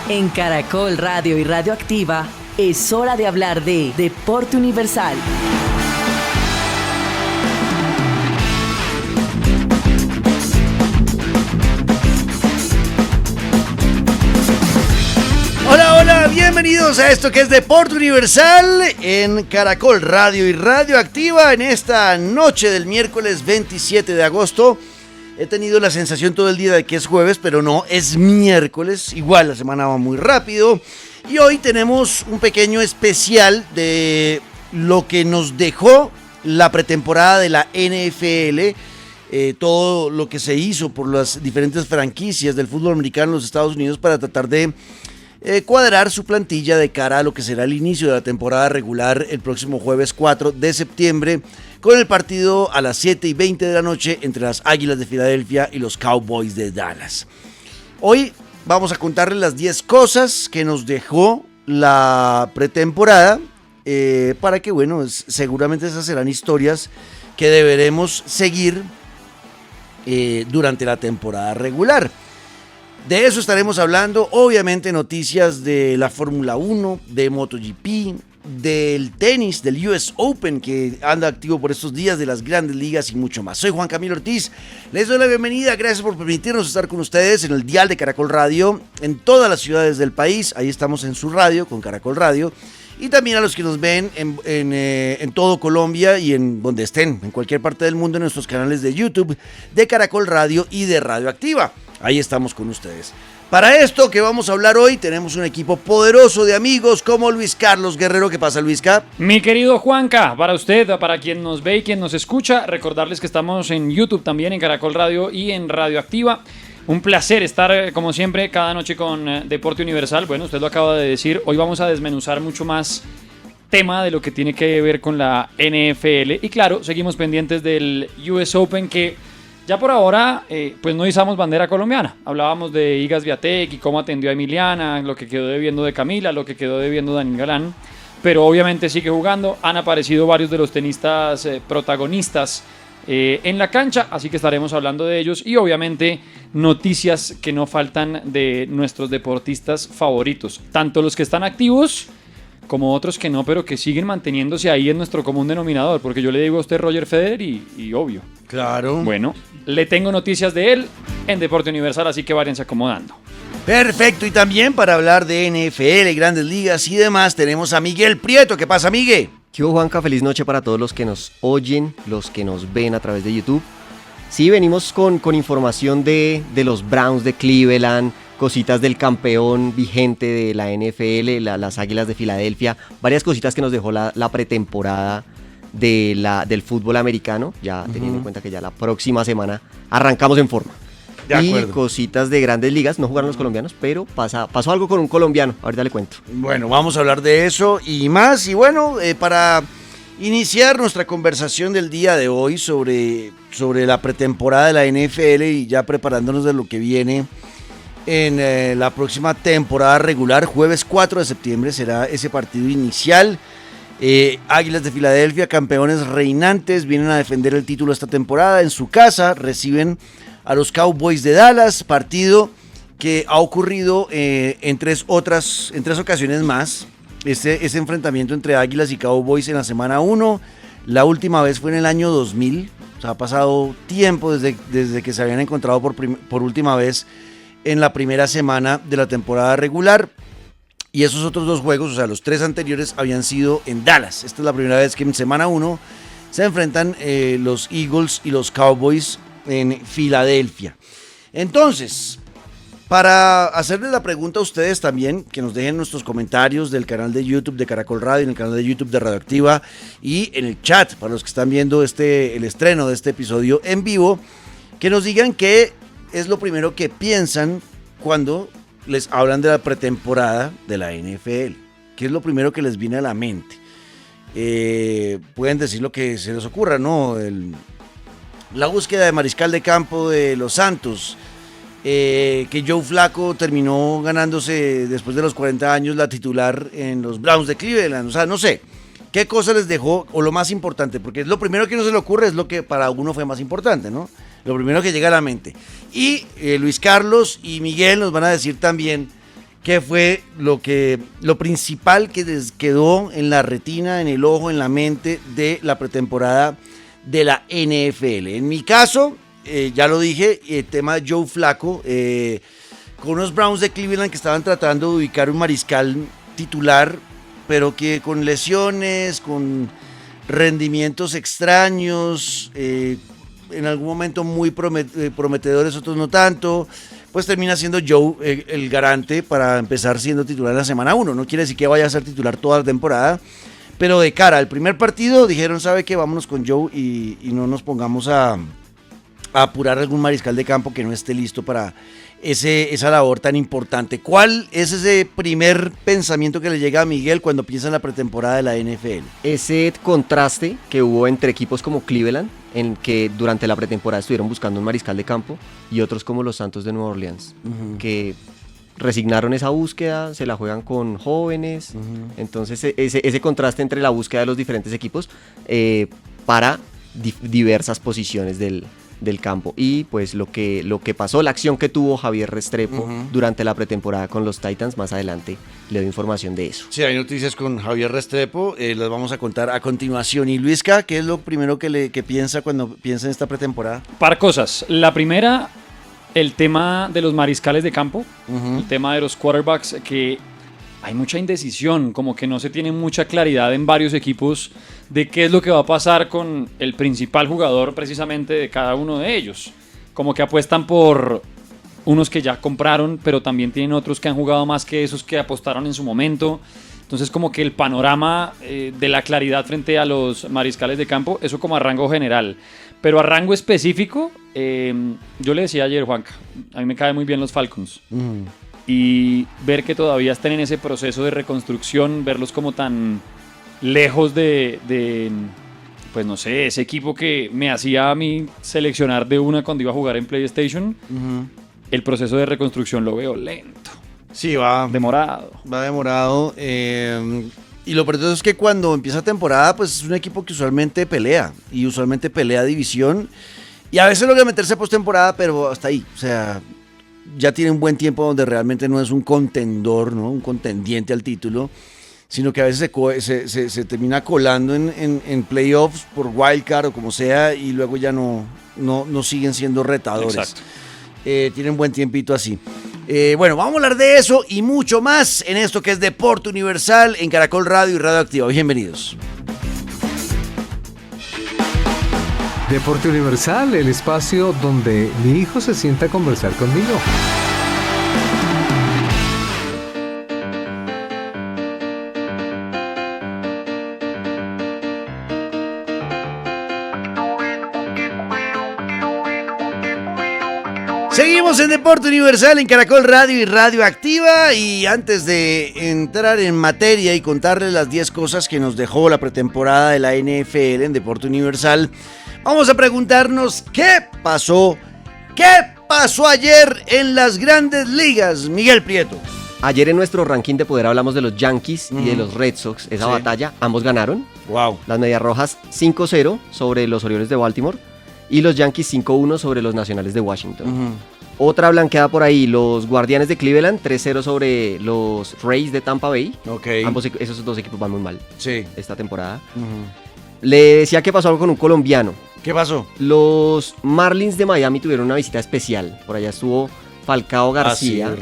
En Caracol Radio y Radioactiva es hora de hablar de Deporte Universal. Hola, bienvenidos a esto que es Deporte Universal en Caracol Radio y Radioactiva en esta noche del miércoles 27 de agosto. He tenido la sensación todo el día de que es jueves, pero no, es miércoles. Igual la semana va muy rápido. Y hoy tenemos un pequeño especial de lo que nos dejó la pretemporada de la NFL. Todo lo que se hizo por las diferentes franquicias del fútbol americano en los Estados Unidos para tratar de cuadrar su plantilla de cara a lo que será el inicio de la temporada regular el próximo jueves 4 de septiembre con el partido a las 7:20 de la noche entre las Águilas de Filadelfia y los Cowboys de Dallas. Hoy vamos a contarles las 10 cosas que nos dejó la pretemporada para que, bueno, seguramente esas serán historias que deberemos seguir durante la temporada regular. De eso estaremos hablando, obviamente noticias de la Fórmula 1, de MotoGP, del tenis, del US Open que anda activo por estos días, de las grandes ligas y mucho más. Soy Juan Camilo Ortiz, les doy la bienvenida, gracias por permitirnos estar con ustedes en el dial de Caracol Radio, en todas las ciudades del país, ahí estamos en su radio, con Caracol Radio, y también a los que nos ven en todo Colombia y en donde estén, en cualquier parte del mundo, en nuestros canales de YouTube, de Caracol Radio y de Radioactiva. Ahí estamos con ustedes. Para esto que vamos a hablar hoy, tenemos un equipo poderoso de amigos como Luis Carlos Guerrero. ¿Qué pasa, Luisca? Mi querido Juanca, para usted, para quien nos ve y quien nos escucha, recordarles que estamos en YouTube también, en Caracol Radio y en Radioactiva. Un placer estar, como siempre, cada noche con Deporte Universal. Bueno, usted lo acaba de decir, hoy vamos a desmenuzar mucho más tema de lo que tiene que ver con la NFL. Y claro, seguimos pendientes del US Open que ya por ahora, pues no izamos bandera colombiana. Hablábamos de Igas Swiatek y cómo atendió a Emiliana, lo que quedó debiendo de Camila, lo que quedó debiendo Daniel Galán. Pero obviamente sigue jugando. Han aparecido varios de los tenistas protagonistas en la cancha, así que estaremos hablando de ellos. Y obviamente noticias que no faltan de nuestros deportistas favoritos. Tanto los que están activos como otros que no, pero que siguen manteniéndose ahí en nuestro común denominador, porque yo le digo a usted Roger Federer y obvio. Claro. Bueno, le tengo noticias de él en Deporte Universal, así que váyanse acomodando. Perfecto, y también para hablar de NFL, grandes ligas y demás, tenemos a Miguel Prieto. ¿Qué pasa, Miguel? ¿Qué hubo, Juanca? Feliz noche para todos los que nos oyen, los que nos ven a través de YouTube. Sí, venimos con información de los Browns de Cleveland, cositas del campeón vigente de la NFL, las Águilas de Filadelfia, varias cositas que nos dejó la pretemporada del fútbol americano, ya teniendo en cuenta que ya la próxima semana arrancamos en forma. De acuerdo. Y cositas de grandes ligas, no jugaron los colombianos, pero pasó algo con un colombiano, ahorita le cuento. Bueno, vamos a hablar de eso y más, y bueno, para iniciar nuestra conversación del día de hoy sobre la pretemporada de la NFL y ya preparándonos de lo que viene en la próxima temporada regular, jueves 4 de septiembre será ese partido inicial. Águilas de Filadelfia, campeones reinantes, vienen a defender el título esta temporada en su casa, reciben a los Cowboys de Dallas, partido que ha ocurrido en tres ocasiones más. Ese enfrentamiento entre Águilas y Cowboys en la semana 1, la última vez fue en el año 2000, o sea, ha pasado tiempo desde que se habían encontrado por última vez en la primera semana de la temporada regular. Y esos otros dos juegos, o sea, los 3 anteriores habían sido en Dallas. Esta es la primera vez que en semana 1 se enfrentan los Eagles y los Cowboys en Filadelfia. Entonces, para hacerles la pregunta a ustedes también, que nos dejen nuestros comentarios del canal de YouTube de Caracol Radio, en el canal de YouTube de Radioactiva y en el chat, para los que están viendo el estreno de este episodio en vivo, que nos digan qué es lo primero que piensan cuando les hablan de la pretemporada de la NFL. ¿Qué es lo primero que les viene a la mente? Pueden decir lo que se les ocurra, ¿no? La búsqueda de mariscal de campo de los Santos, que Joe Flacco terminó ganándose después de los 40 años la titular en los Browns de Cleveland. O sea, no sé, ¿qué cosa les dejó? O lo más importante, porque lo primero que no se le ocurre es lo que para uno fue más importante, ¿no? Lo primero que llega a la mente. Y Luis Carlos y Miguel nos van a decir también ¿Qué fue lo principal que les quedó en la retina, en el ojo, en la mente de la pretemporada de la NFL? En mi caso, ya lo dije, el tema de Joe Flacco, con unos Browns de Cleveland que estaban tratando de ubicar un mariscal titular, pero que con lesiones, con rendimientos extraños, en algún momento muy prometedores, otros no tanto, pues termina siendo Joe el garante para empezar siendo titular en la semana 1. No quiere decir que vaya a ser titular toda la temporada, pero de cara al primer partido dijeron, ¿sabe qué? Vámonos con Joe y no nos pongamos a apurar algún mariscal de campo que no esté listo para esa labor tan importante. ¿Cuál es ese primer pensamiento que le llega a Miguel cuando piensa en la pretemporada de la NFL? Ese contraste que hubo entre equipos como Cleveland, en que durante la pretemporada estuvieron buscando un mariscal de campo, y otros como los Santos de Nueva Orleans, que resignaron esa búsqueda, se la juegan con jóvenes. Entonces ese contraste entre la búsqueda de los diferentes equipos para diversas posiciones del campo, y pues lo que pasó, la acción que tuvo Javier Restrepo durante la pretemporada con los Titans. Más adelante le doy información de eso. Sí, hay noticias con Javier Restrepo, las vamos a contar a continuación. Y Luisca, ¿qué es lo primero que piensa cuando piensa en esta pretemporada? Par cosas. La primera, el tema de los mariscales de campo, el tema de los quarterbacks, que hay mucha indecisión, como que no se tiene mucha claridad en varios equipos de qué es lo que va a pasar con el principal jugador precisamente de cada uno de ellos. Como que apuestan por unos que ya compraron, pero también tienen otros que han jugado más que esos que apostaron en su momento. Entonces como que el panorama de la claridad frente a los mariscales de campo, eso como a rango general. Pero a rango específico, yo le decía ayer, Juanca, a mí me caen muy bien los Falcons. Y ver que todavía estén en ese proceso de reconstrucción, verlos como tan lejos de pues no sé, ese equipo que me hacía a mí seleccionar de una cuando iba a jugar en PlayStation, el proceso de reconstrucción lo veo lento. Sí, va demorado. Y lo peor es que cuando empieza temporada, pues es un equipo que usualmente pelea, y usualmente pelea división, y a veces logra meterse postemporada, pero hasta ahí, o sea, ya tiene un buen tiempo donde realmente no es un contendor, ¿no? Un contendiente al título, sino que a veces se termina colando en playoffs por wildcard o como sea, y luego ya no siguen siendo retadores. Exacto. Tienen buen tiempito así. Bueno, vamos a hablar de eso y mucho más en esto que es Deporte Universal en Caracol Radio y Radio Activa. Bienvenidos. Deporte Universal, el espacio donde mi hijo se sienta a conversar conmigo. Seguimos en Deporte Universal en Caracol Radio y Radio Activa, y antes de entrar en materia y contarles las 10 cosas que nos dejó la pretemporada de la NFL en Deporte Universal, vamos a preguntarnos qué pasó ayer en las Grandes Ligas, Miguel Prieto. Ayer en nuestro ranking de poder hablamos de los Yankees y de los Red Sox, esa batalla, ambos ganaron. Wow. Las Medias Rojas 5-0 sobre los Orioles de Baltimore y los Yankees 5-1 sobre los Nacionales de Washington. Otra blanqueada por ahí, los Guardianes de Cleveland 3-0 sobre los Rays de Tampa Bay. Esos dos equipos van muy mal esta temporada. Le decía que pasó algo con un colombiano. ¿Qué pasó? Los Marlins de Miami tuvieron una visita especial. Por allá estuvo Falcao García.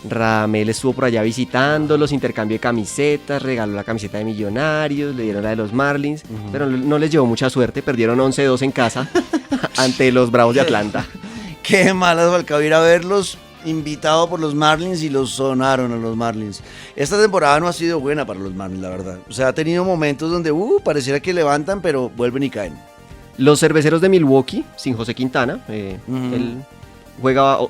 Radamel estuvo por allá visitándolos, intercambio de camisetas, regaló la camiseta de Millonarios, le dieron la de los Marlins, pero no les llevó mucha suerte, perdieron 11-2 en casa ante los Bravos de Atlanta. Qué malas, Falcao, ir a verlos, invitado por los Marlins, y los sonaron a los Marlins. Esta temporada no ha sido buena para los Marlins, la verdad. O sea, ha tenido momentos donde pareciera que levantan, pero vuelven y caen. Los Cerveceros de Milwaukee, sin José Quintana, él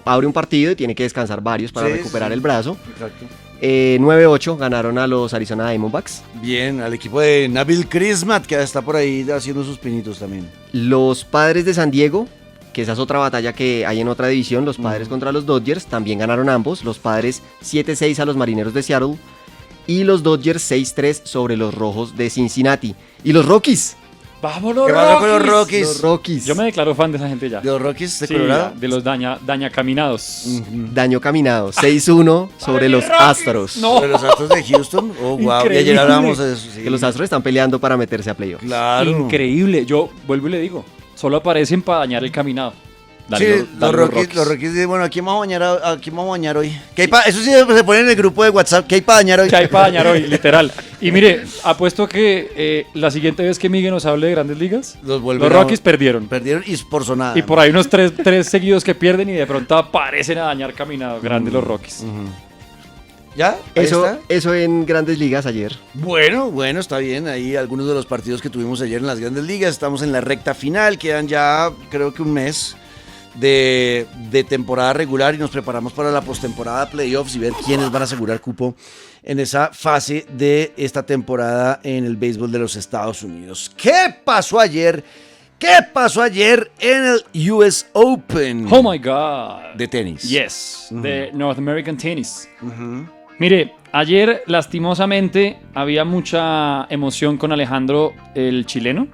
abre un partido y tiene que descansar varios para recuperar el brazo. Exacto. 9-8 ganaron a los Arizona Diamondbacks. Bien, al equipo de Nabil Crismatt, que está por ahí haciendo sus pinitos también. Los Padres de San Diego, que esa es otra batalla que hay en otra división, los Padres contra los Dodgers, también ganaron ambos. Los Padres 7-6 a los Marineros de Seattle y los Dodgers 6-3 sobre los Rojos de Cincinnati. Y los Rockies ¡Vamos los ¿Qué Rockies! pasó con los Rockies? Los Rockies. Yo me declaro fan de esa gente ya. ¿De los Rockies de Sí, Colorado? de los dañacaminados. Daño caminado. 6-1 sobre los Astros. No. ¿De los Astros de Houston? Oh, wow. Y ayer Increíble. hablábamos de eso. Sí. Que los Astros están peleando para meterse a playoffs. Claro. Increíble. Yo vuelvo y le digo, solo aparecen para dañar el caminado. Sí, Dale los Rockies dicen, bueno, ¿a quién vamos a bañar hoy? ¿Qué hay eso sí se pone en el grupo de WhatsApp, ¿qué hay para bañar hoy? ¿Qué hay para dañar hoy? Literal. Y mire, apuesto que la siguiente vez que Miguel nos hable de Grandes Ligas, Los Rockies perdieron. Perdieron y por sonada. Y por ahí unos tres seguidos que pierden y de pronto aparecen a dañar caminado. Grandes los Rockies. ¿Ya? Ahí está. Eso en Grandes Ligas ayer. Bueno, está bien. Ahí algunos de los partidos que tuvimos ayer en las Grandes Ligas. Estamos en la recta final. Quedan ya, creo que un mes de temporada regular y nos preparamos para la postemporada playoffs y ver quiénes van a asegurar cupo en esa fase de esta temporada en el béisbol de los Estados Unidos. ¿Qué pasó ayer? ¿Qué pasó ayer en el US Open Oh my God. de tenis? Yes, de North American Tennis. Mire, ayer lastimosamente había mucha emoción con Alejandro, el chileno,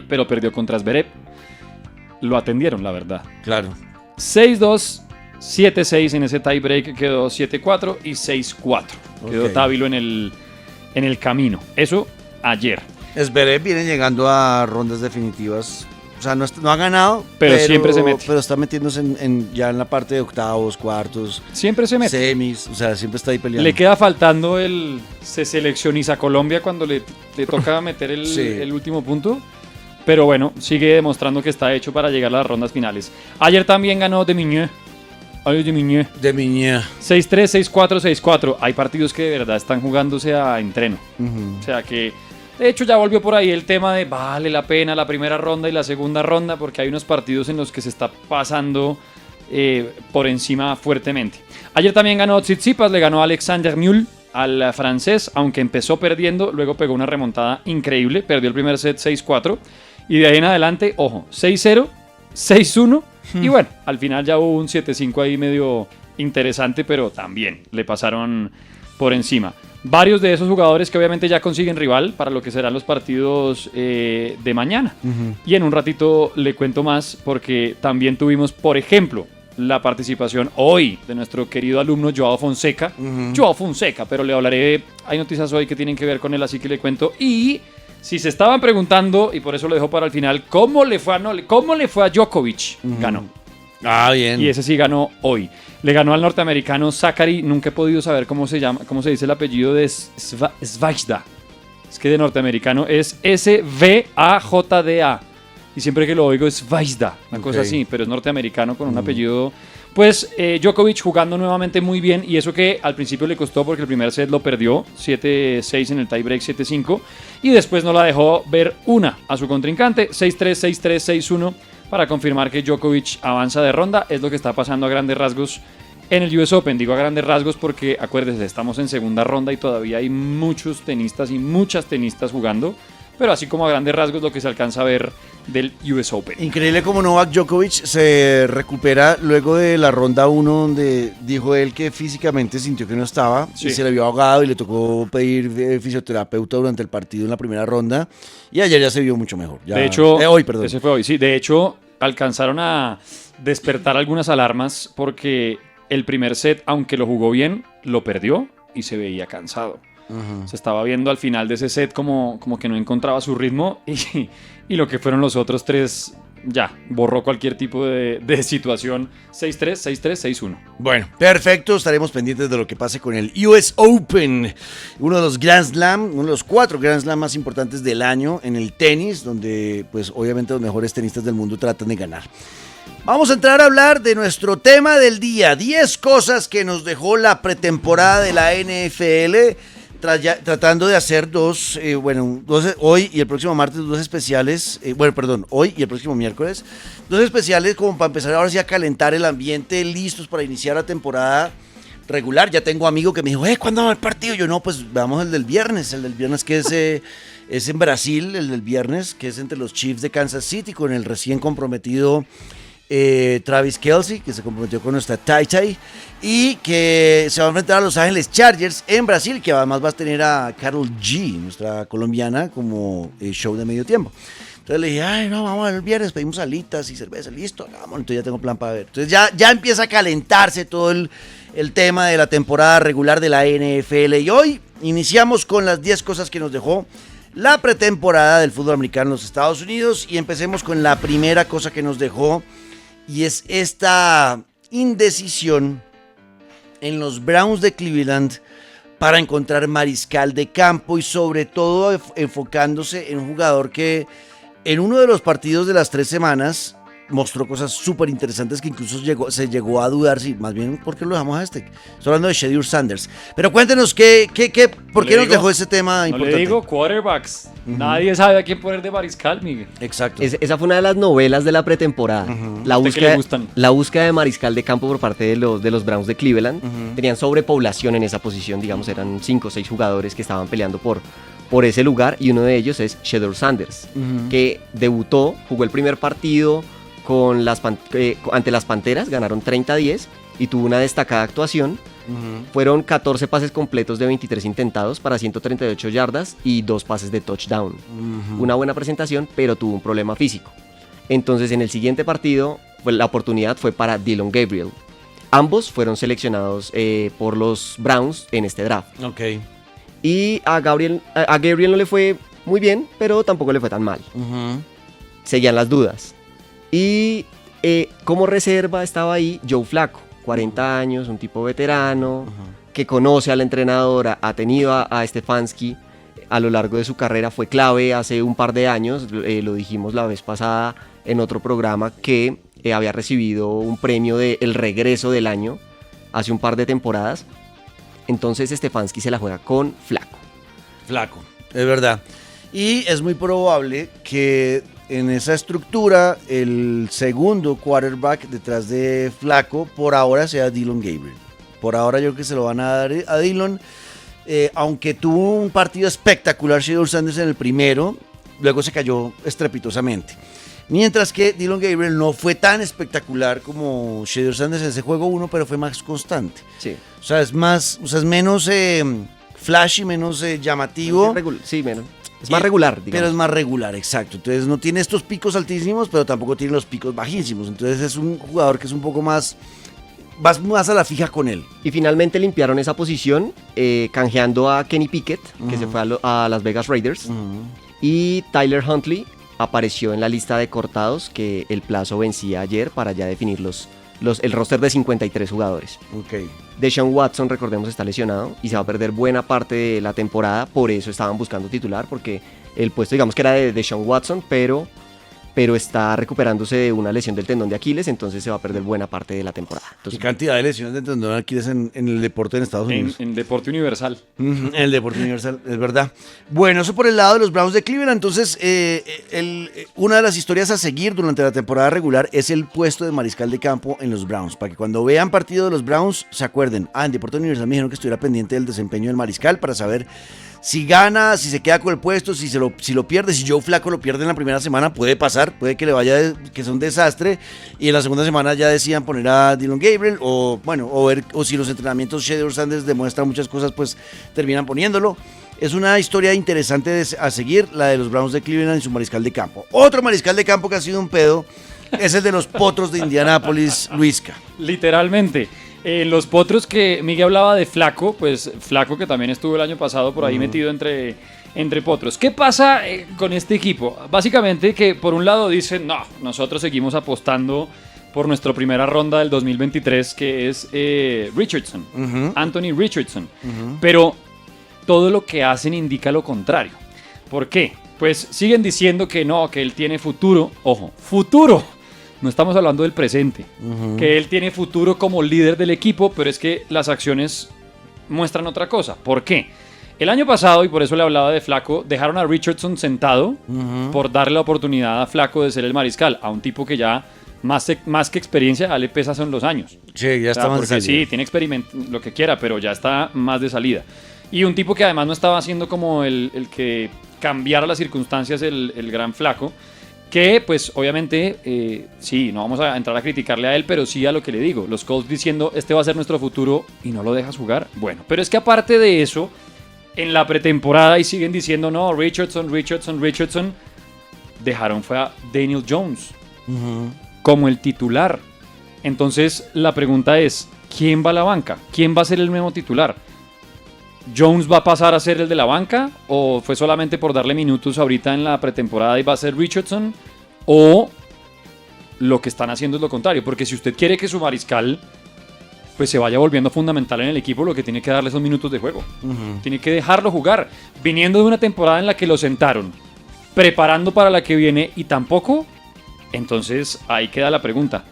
pero perdió contra Zverev. Lo atendieron, la verdad. Claro. 6-2, 7-6 en ese tiebreak, quedó 7-4 y 6-4. Quedó Ok. Távilo en el camino. Eso ayer. Zverev viene llegando a rondas definitivas. O sea, no ha ganado, Pero siempre se mete. Pero está metiéndose ya en la parte de octavos, cuartos, Siempre se mete. semis. O sea, siempre está ahí peleando. Le queda faltando se seleccioniza Colombia cuando le toca meter Sí. el último punto. Pero bueno, sigue demostrando que está hecho para llegar a las rondas finales. Ayer también ganó Demiñeux. Ay, Demiñeux. De Miñé. 6-3, 6-4, 6-4. Hay partidos que de verdad están jugándose a entreno. O sea que, de hecho, ya volvió por ahí el tema de vale la pena la primera ronda y la segunda ronda, porque hay unos partidos en los que se está pasando por encima fuertemente. Ayer también ganó Tsitsipas, le ganó Alexander Newell al francés, aunque empezó perdiendo, luego pegó una remontada increíble, perdió el primer set 6-4, y de ahí en adelante, ojo, 6-0, 6-1, y bueno, al final ya hubo un 7-5 ahí medio interesante, pero también le pasaron por encima. Varios de esos jugadores que obviamente ya consiguen rival para lo que serán los partidos de mañana. Y en un ratito le cuento más porque también tuvimos, por ejemplo, la participación hoy de nuestro querido alumno Joao Fonseca. Joao Fonseca, pero le hablaré, hay noticias hoy que tienen que ver con él, así que le cuento. Y si se estaban preguntando, y por eso lo dejo para el final, ¿cómo le fue a Djokovic? Ganó. Ah, bien. Y ese sí ganó hoy. Le ganó al norteamericano Zachary. Nunca he podido saber cómo se dice el apellido de Svajda. Es que de norteamericano es S-V-A-J-D-A. Y siempre que lo oigo es Svajda. Una cosa así, pero es norteamericano con un apellido. Pues Djokovic jugando nuevamente muy bien. Y eso que al principio le costó porque el primer set lo perdió. 7-6 en el tiebreak, 7-5. Y después no la dejó ver una a su contrincante. 6-3, 6-3, 6-1. Para confirmar que Djokovic avanza de ronda. Es lo que está pasando a grandes rasgos en el US Open. Digo a grandes rasgos porque, acuérdense, estamos en segunda ronda y todavía hay muchos tenistas y muchas tenistas jugando. Pero así como a grandes rasgos lo que se alcanza a ver del US Open. Increíble como Novak Djokovic se recupera luego de la ronda 1 donde dijo él que físicamente sintió que no estaba y se le vio ahogado y le tocó pedir fisioterapeuta durante el partido en la primera ronda y ayer ya se vio mucho mejor. Ya, de hecho, hoy, perdón. Ese fue hoy, sí. De hecho, alcanzaron a despertar algunas alarmas porque el primer set, aunque lo jugó bien, lo perdió y se veía cansado. Se estaba viendo al final de ese set como que no encontraba su ritmo y lo que fueron los otros tres ya borró cualquier tipo de situación. 6-3, 6-3, 6-1. Bueno, perfecto, estaremos pendientes de lo que pase con el US Open, uno de los Grand Slam, uno de los 4 Grand Slam más importantes del año en el tenis, donde pues obviamente los mejores tenistas del mundo tratan de ganar. Vamos a entrar a hablar de nuestro tema del día, 10 cosas que nos dejó la pretemporada de la NFL, tratando de hacer dos, hoy y el próximo martes, dos especiales, hoy y el próximo miércoles, dos especiales como para empezar ahora sí a calentar el ambiente, listos para iniciar la temporada regular. Ya tengo amigo que me dijo, ¿cuándo va el partido? Yo no, pues veamos el del viernes que es en Brasil, el del viernes, que es entre los Chiefs de Kansas City con el recién comprometido Travis Kelce, que se comprometió con nuestra Tai, y que se va a enfrentar a Los Ángeles Chargers en Brasil, que además va a tener a Karol G, nuestra colombiana, como show de medio tiempo. Entonces le dije, ay, no, vamos el viernes, pedimos alitas y cerveza, listo, vamos, entonces ya tengo plan para ver. Entonces ya empieza a calentarse todo el tema de la temporada regular de la NFL, y hoy iniciamos con las 10 cosas que nos dejó la pretemporada del fútbol americano en los Estados Unidos, y empecemos con la primera cosa que nos dejó, y es esta indecisión en los Browns de Cleveland para encontrar mariscal de campo, y sobre todo enfocándose en un jugador que en uno de los partidos de las 3 semanas mostró cosas súper interesantes que incluso se llegó a dudar si más bien por qué lo dejamos a este. Estoy hablando de Shedeur Sanders. Pero cuéntenos por qué nos dejó ese tema importante. No le digo quarterbacks. Nadie sabe a quién poner de mariscal, Miguel. Exacto. Esa fue una de las novelas de la pretemporada. La búsqueda de mariscal de campo por parte de los Browns de Cleveland. Tenían sobrepoblación en esa posición, digamos, eran 5 o 6 jugadores que estaban peleando por ese lugar, y uno de ellos es Shedeur Sanders, que debutó, jugó el primer partido ante las Panteras, ganaron 30-10 y tuvo una destacada actuación. Fueron 14 pases completos de 23 intentados para 138 yardas y 2 pases de touchdown. Una buena presentación, pero tuvo un problema físico. Entonces en el siguiente partido la oportunidad fue para Dillon Gabriel. Ambos fueron seleccionados por los Browns en este draft. Okay. Y a Gabriel no le fue muy bien, pero tampoco le fue tan mal. Seguían las dudas. Y como reserva estaba ahí Joe Flacco, 40 años, un tipo veterano, que conoce al entrenador, ha tenido a Stefanski a lo largo de su carrera, fue clave hace un par de años, lo dijimos la vez pasada en otro programa, que había recibido un premio de el regreso del año hace un par de temporadas. Entonces Stefanski se la juega con Flacco, es verdad. Y es muy probable que en esa estructura el segundo quarterback detrás de Flacco por ahora sea Dillon Gabriel. Por ahora yo creo que se lo van a dar a Dillon, aunque tuvo un partido espectacular Shedeur Sanders en el primero, luego se cayó estrepitosamente. Mientras que Dillon Gabriel no fue tan espectacular como Shedeur Sanders en ese juego 1, pero fue más constante. Sí. O sea, es menos flashy, menos llamativo. Es más regular, digamos. Pero es más regular, exacto. Entonces no tiene estos picos altísimos, pero tampoco tiene los picos bajísimos. Entonces es un jugador que es un poco más a la fija con él. Y finalmente limpiaron esa posición canjeando a Kenny Pickett, que se fue a Las Vegas Raiders. Y Tyler Huntley apareció en la lista de cortados, que el plazo vencía ayer para ya definir el roster de 53 jugadores. Okay. Deshaun Watson, recordemos, está lesionado y se va a perder buena parte de la temporada, por eso estaban buscando titular, porque el puesto, digamos que era de Deshaun Watson, pero está recuperándose de una lesión del tendón de Aquiles, entonces se va a perder buena parte de la temporada. Entonces, ¿qué cantidad de lesiones del tendón de Aquiles en el deporte en Estados Unidos? En deporte universal. En el deporte universal, es verdad. Bueno, eso por el lado de los Browns de Cleveland. Entonces, una de las historias a seguir durante la temporada regular es el puesto de mariscal de campo en los Browns, para que cuando vean partido de los Browns se acuerden, en deporte universal me dijeron que estuviera pendiente del desempeño del mariscal para saber si gana, si se queda con el puesto, si lo pierde. Si Joe Flacco lo pierde en la primera semana, puede pasar, puede que le vaya, que sea un desastre, y en la segunda semana ya decían poner a Dillon Gabriel, o si los entrenamientos Shedeur Sanders demuestran muchas cosas, pues terminan poniéndolo. Es una historia interesante a seguir, la de los Browns de Cleveland y su mariscal de campo. Otro mariscal de campo que ha sido un pedo es el de los Potros de Indianápolis, Luisca. Literalmente. Los Potros que Miguel hablaba de Flacco, pues Flacco que también estuvo el año pasado por ahí metido entre Potros. ¿Qué pasa con este equipo? Básicamente que por un lado dicen, no, nosotros seguimos apostando por nuestra primera ronda del 2023, que es Richardson, Anthony Richardson. Pero todo lo que hacen indica lo contrario. ¿Por qué? Pues siguen diciendo que no, que él tiene futuro. Ojo, futuro. No estamos hablando del presente, que él tiene futuro como líder del equipo, pero es que las acciones muestran otra cosa. ¿Por qué? El año pasado, y por eso le hablaba de Flacco, dejaron a Richardson sentado por darle la oportunidad a Flacco de ser el mariscal, a un tipo que ya más que experiencia, ya le pesa son los años. Sí, ya está más de salida. Sí, tiene experimento, lo que quiera, pero ya está más de salida. Y un tipo que además no estaba haciendo como el que cambiara las circunstancias, el gran Flacco. Que pues obviamente, sí, no vamos a entrar a criticarle a él, pero sí a lo que le digo. Los Colts diciendo, este va a ser nuestro futuro y no lo dejas jugar. Bueno, pero es que aparte de eso, en la pretemporada y siguen diciendo, no, Richardson, dejaron fue a Daniel Jones como el titular. Entonces la pregunta es, ¿quién va a la banca? ¿Quién va a ser el nuevo titular? ¿Jones va a pasar a ser el de la banca? ¿O fue solamente por darle minutos ahorita en la pretemporada y va a ser Richardson? ¿O lo que están haciendo es lo contrario? Porque si usted quiere que su mariscal pues se vaya volviendo fundamental en el equipo, lo que tiene que darle son minutos de juego. Tiene que dejarlo jugar. Viniendo de una temporada en la que lo sentaron, preparando para la que viene y tampoco, entonces ahí queda la pregunta.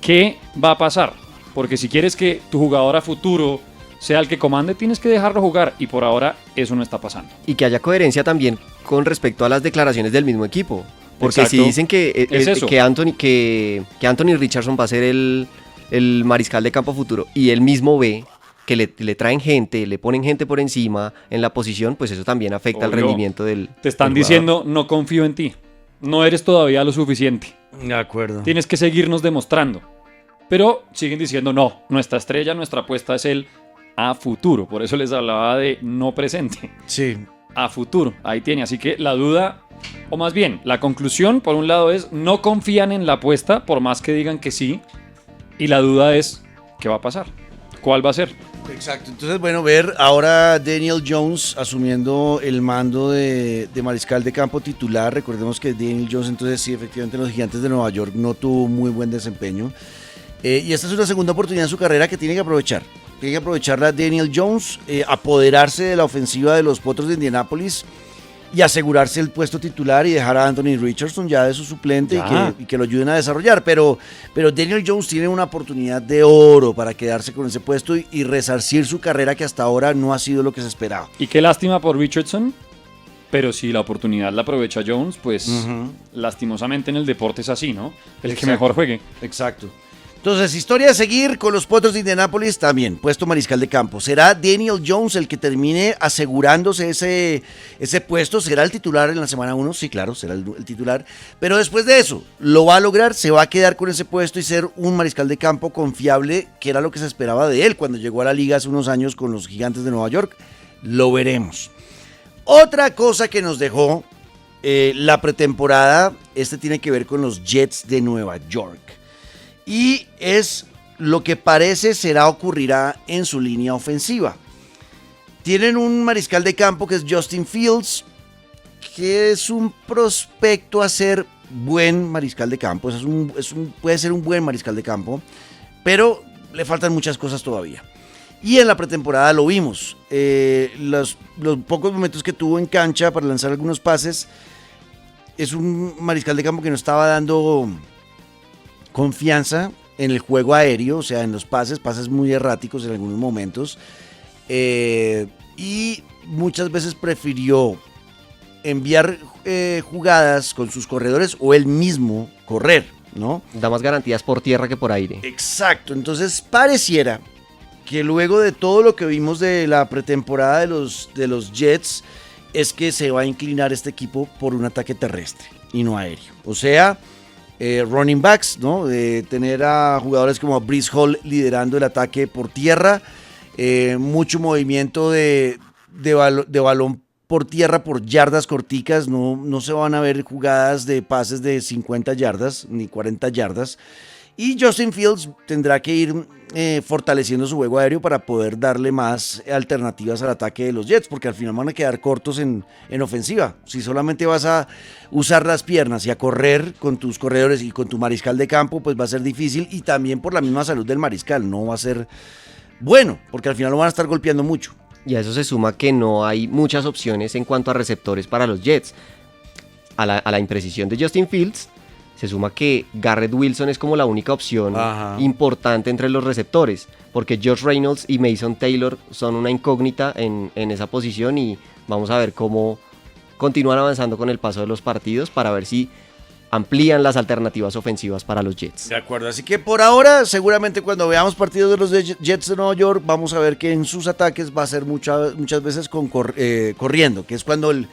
¿Qué va a pasar? Porque si quieres que tu jugador a futuro sea el que comande, tienes que dejarlo jugar y por ahora eso no está pasando. Y que haya coherencia también con respecto a las declaraciones del mismo equipo. Porque Exacto. si dicen que, que Anthony Richardson va a ser el mariscal de campo futuro y él mismo ve que le traen gente, le ponen gente por encima en la posición, pues eso también afecta al Obvio. rendimiento del Te están del diciendo, no confío en ti. No eres todavía lo suficiente. De acuerdo. Tienes que seguirnos demostrando. Pero siguen diciendo, no, nuestra estrella, nuestra apuesta es el a futuro. Por eso les hablaba de no presente. Sí. A futuro. Ahí tiene. Así que la duda, o más bien, la conclusión, por un lado es, no confían en la apuesta, por más que digan que sí. Y la duda es, ¿qué va a pasar? ¿Cuál va a ser? Exacto. Entonces, bueno, ver ahora Daniel Jones asumiendo el mando de mariscal de campo titular. Recordemos que Daniel Jones, entonces sí, efectivamente, en los Gigantes de Nueva York no tuvo muy buen desempeño. Y esta es una segunda oportunidad en su carrera que tiene que aprovechar. Tiene que aprovecharla Daniel Jones, apoderarse de la ofensiva de los Potros de Indianápolis y asegurarse el puesto titular y dejar a Anthony Richardson ya de su suplente y que lo ayuden a desarrollar. Pero Daniel Jones tiene una oportunidad de oro para quedarse con ese puesto y resarcir su carrera que hasta ahora no ha sido lo que se esperaba. Y qué lástima por Richardson, pero si la oportunidad la aprovecha Jones, pues lastimosamente en el deporte es así, ¿no? El que Exacto. mejor juegue. Exacto. Entonces, historia a seguir con los Potros de Indianápolis también, puesto mariscal de campo. ¿Será Daniel Jones el que termine asegurándose ese puesto? ¿Será el titular en la semana 1? Sí, claro, será el titular. Pero después de eso, ¿lo va a lograr? ¿Se va a quedar con ese puesto y ser un mariscal de campo confiable, que era lo que se esperaba de él cuando llegó a la liga hace unos años con los Gigantes de Nueva York? Lo veremos. Otra cosa que nos dejó la pretemporada, tiene que ver con los Jets de Nueva York. Y es lo que parece ocurrirá en su línea ofensiva. Tienen un mariscal de campo que es Justin Fields, que es un prospecto a ser buen mariscal de campo. Puede ser un buen mariscal de campo, pero le faltan muchas cosas todavía. Y en la pretemporada lo vimos. Los pocos momentos que tuvo en cancha para lanzar algunos pases, es un mariscal de campo que no estaba dando confianza en el juego aéreo, o sea, en los pases muy erráticos en algunos momentos, y muchas veces prefirió enviar jugadas con sus corredores o él mismo correr, ¿no? Da más garantías por tierra que por aire. Exacto, entonces pareciera que luego de todo lo que vimos de la pretemporada de los Jets, es que se va a inclinar este equipo por un ataque terrestre y no aéreo, o sea, running backs, ¿no? De tener a jugadores como Breece Hall liderando el ataque por tierra, mucho movimiento de balón por tierra por yardas corticas, no se van a ver jugadas de pases de 50 yardas ni 40 yardas. Y Justin Fields tendrá que ir fortaleciendo su juego aéreo para poder darle más alternativas al ataque de los Jets, porque al final van a quedar cortos en ofensiva. Si solamente vas a usar las piernas y a correr con tus corredores y con tu mariscal de campo, pues va a ser difícil, y también por la misma salud del mariscal, no va a ser bueno, porque al final lo van a estar golpeando mucho. Y a eso se suma que no hay muchas opciones en cuanto a receptores para los Jets. A la imprecisión de Justin Fields, se suma que Garrett Wilson es como la única opción importante entre los receptores, porque Josh Reynolds y Mason Taylor son una incógnita en esa posición, y vamos a ver cómo continúan avanzando con el paso de los partidos para ver si amplían las alternativas ofensivas para los Jets. De acuerdo, así que por ahora, seguramente cuando veamos partidos de los Jets de Nueva York, vamos a ver que en sus ataques va a ser muchas veces corriendo, que es cuando el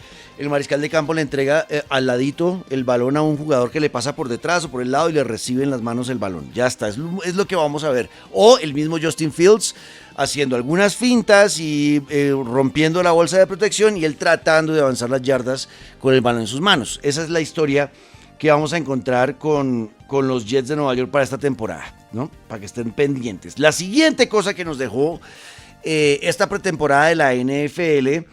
mariscal de campo le entrega al ladito el balón a un jugador que le pasa por detrás o por el lado y le recibe en las manos el balón. Ya está, es lo que vamos a ver. O el mismo Justin Fields haciendo algunas fintas y rompiendo la bolsa de protección y él tratando de avanzar las yardas con el balón en sus manos. Esa es la historia que vamos a encontrar con los Jets de Nueva York para esta temporada, ¿no? Para que estén pendientes. La siguiente cosa que nos dejó esta pretemporada de la NFL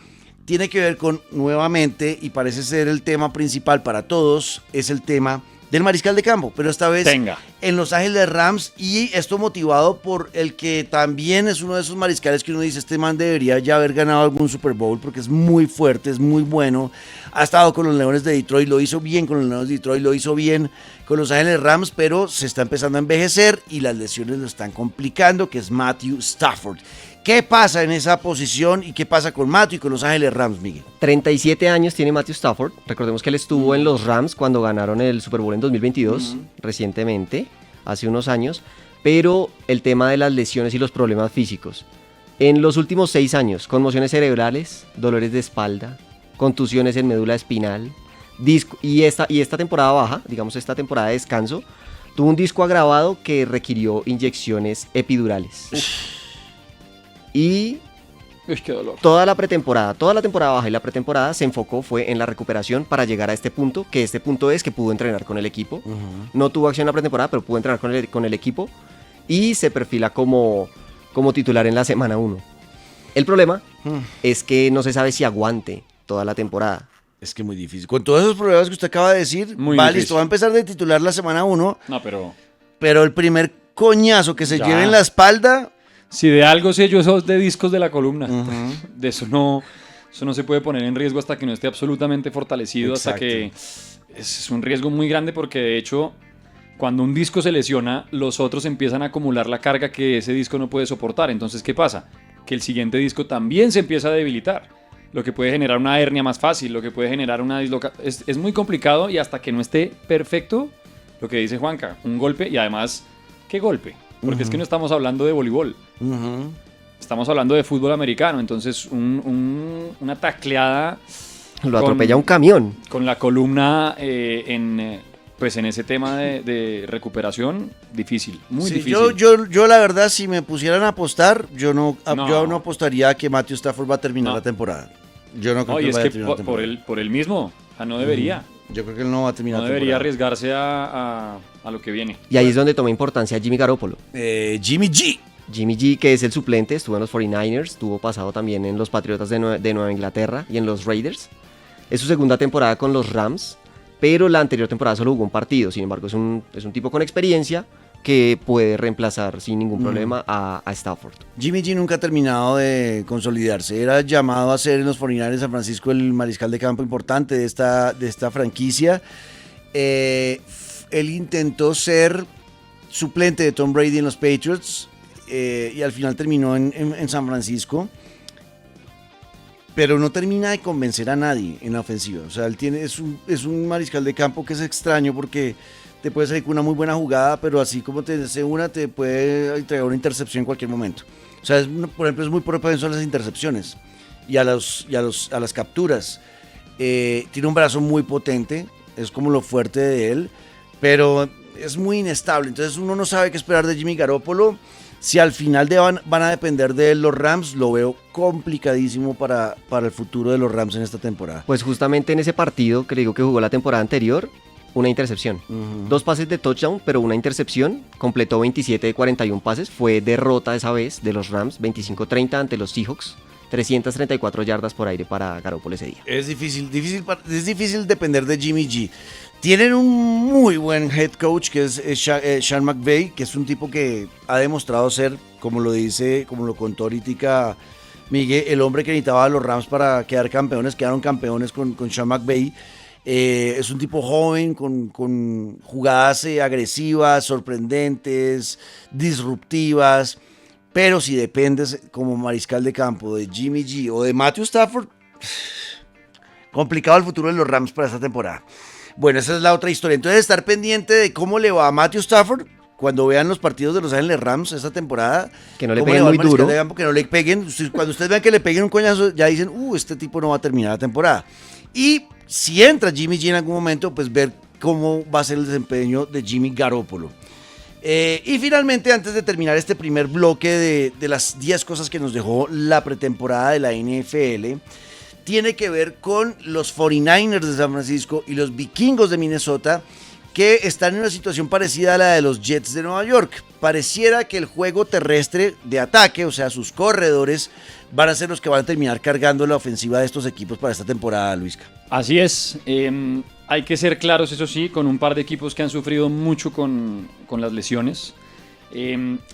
tiene que ver con, nuevamente, y parece ser el tema principal para todos, es el tema del mariscal de campo, pero esta vez en Los Ángeles Rams, y esto motivado por el que también es uno de esos mariscales que uno dice, este man debería ya haber ganado algún Super Bowl porque es muy fuerte, es muy bueno, ha estado con los Leones de Detroit, lo hizo bien con los Leones de Detroit, lo hizo bien con Los Ángeles Rams, pero se está empezando a envejecer y las lesiones lo están complicando, que es Matthew Stafford. ¿Qué pasa en esa posición y qué pasa con Matthew y con Los Ángeles Rams, Miguel? 37 años tiene Matthew Stafford. Recordemos que él estuvo en los Rams cuando ganaron el Super Bowl en 2022, recientemente, hace unos años. Pero el tema de las lesiones y los problemas físicos. En los últimos 6 años, conmociones cerebrales, dolores de espalda, contusiones en médula espinal, y esta temporada baja, digamos esta temporada de descanso, tuvo un disco agravado que requirió inyecciones epidurales. Y qué dolor. toda la temporada baja y la pretemporada se enfocó fue en la recuperación para llegar a este punto, que este punto es que pudo entrenar con el equipo. No tuvo acción en la pretemporada, pero pudo entrenar con el equipo y se perfila como titular en la semana 1. El problema es que no se sabe si aguante toda la temporada. Es que muy difícil. Con todos esos problemas que usted acaba de decir, listo, va a empezar de titular la semana 1. No, pero el primer coñazo que se lleve en la espalda... Si de algo sé yo, esos de discos de la columna. De eso no se puede poner en riesgo hasta que no esté absolutamente fortalecido. Exacto. Hasta que es un riesgo muy grande porque de hecho cuando un disco se lesiona, los otros empiezan a acumular la carga que ese disco no puede soportar. Entonces, ¿qué pasa? Que el siguiente disco también se empieza a debilitar. Lo que puede generar una hernia más fácil, lo que puede generar una dislocación. Es muy complicado y hasta que no esté perfecto, lo que dice Juanca, un golpe y además, ¿qué golpe? Porque es que no estamos hablando de voleibol. Estamos hablando de fútbol americano. Entonces, una tacleada... Lo atropella un camión. Con la columna en ese tema de recuperación, difícil. Muy difícil. Yo la verdad, si me pusieran a apostar, yo no apostaría a que Matthew Stafford va a terminar la temporada. Yo no creo que vaya a terminar la temporada. Por él mismo. O sea, no debería. Yo creo que él no va a terminar. No debería arriesgarse a lo que viene. Y ahí es donde toma importancia Jimmy Garoppolo. Jimmy G, que es el suplente, estuvo en los 49ers, estuvo pasado también en los Patriotas de Nueva Inglaterra y en los Raiders. Es su segunda temporada con los Rams, pero la anterior temporada solo jugó un partido. Sin embargo, es un tipo con experiencia que puede reemplazar sin ningún problema a Stafford. Jimmy G nunca ha terminado de consolidarse. Era llamado a ser en los 49ers de San Francisco el mariscal de campo importante de esta franquicia. Él intentó ser suplente de Tom Brady en los Patriots y al final terminó en San Francisco. Pero no termina de convencer a nadie en la ofensiva. O sea, él es un mariscal de campo que es extraño porque te puede salir con una muy buena jugada, pero así como te hace te puede entregar una intercepción en cualquier momento. O sea, por ejemplo, es muy propenso a las intercepciones y a las capturas. Tiene un brazo muy potente, es como lo fuerte de él, pero es muy inestable. Entonces uno no sabe qué esperar de Jimmy Garoppolo. Si al final van a depender de él los Rams, lo veo complicadísimo para el futuro de los Rams en esta temporada. Pues justamente en ese partido que le digo que jugó la temporada anterior, una intercepción. 2 pases de touchdown, pero una intercepción. Completó 27 de 41 pases. Fue derrota esa vez de los Rams, 25-30 ante los Seahawks. 334 yardas por aire para Garoppolo ese día. Es difícil depender de Jimmy G. Tienen un muy buen head coach que es Sean McVay, que es un tipo que ha demostrado ser, como lo contó ahorita Miguel, el hombre que necesitaba a los Rams para quedar campeones. Quedaron campeones con Sean McVay. Es un tipo joven con jugadas agresivas, sorprendentes, disruptivas. Pero si dependes como mariscal de campo de Jimmy G o de Matthew Stafford, complicado el futuro de los Rams para esta temporada. Bueno, esa es la otra historia. Entonces, estar pendiente de cómo le va a Matthew Stafford cuando vean los partidos de Los Ángeles Rams esta temporada. Que no le cómo peguen va al muy mariscal duro. de campo, que no le peguen. Cuando ustedes vean que le peguen un coñazo, ya dicen, este tipo no va a terminar la temporada. Y si entra Jimmy G en algún momento, pues ver cómo va a ser el desempeño de Jimmy Garoppolo. Y finalmente, antes de terminar este primer bloque de las 10 cosas que nos dejó la pretemporada de la NFL, tiene que ver con los 49ers de San Francisco y los Vikingos de Minnesota, que están en una situación parecida a la de los Jets de Nueva York. Pareciera que el juego terrestre de ataque, o sea, sus corredores, van a ser los que van a terminar cargando la ofensiva de estos equipos para esta temporada, Luisca. Así es. Hay que ser claros, eso sí, con un par de equipos que han sufrido mucho con las lesiones.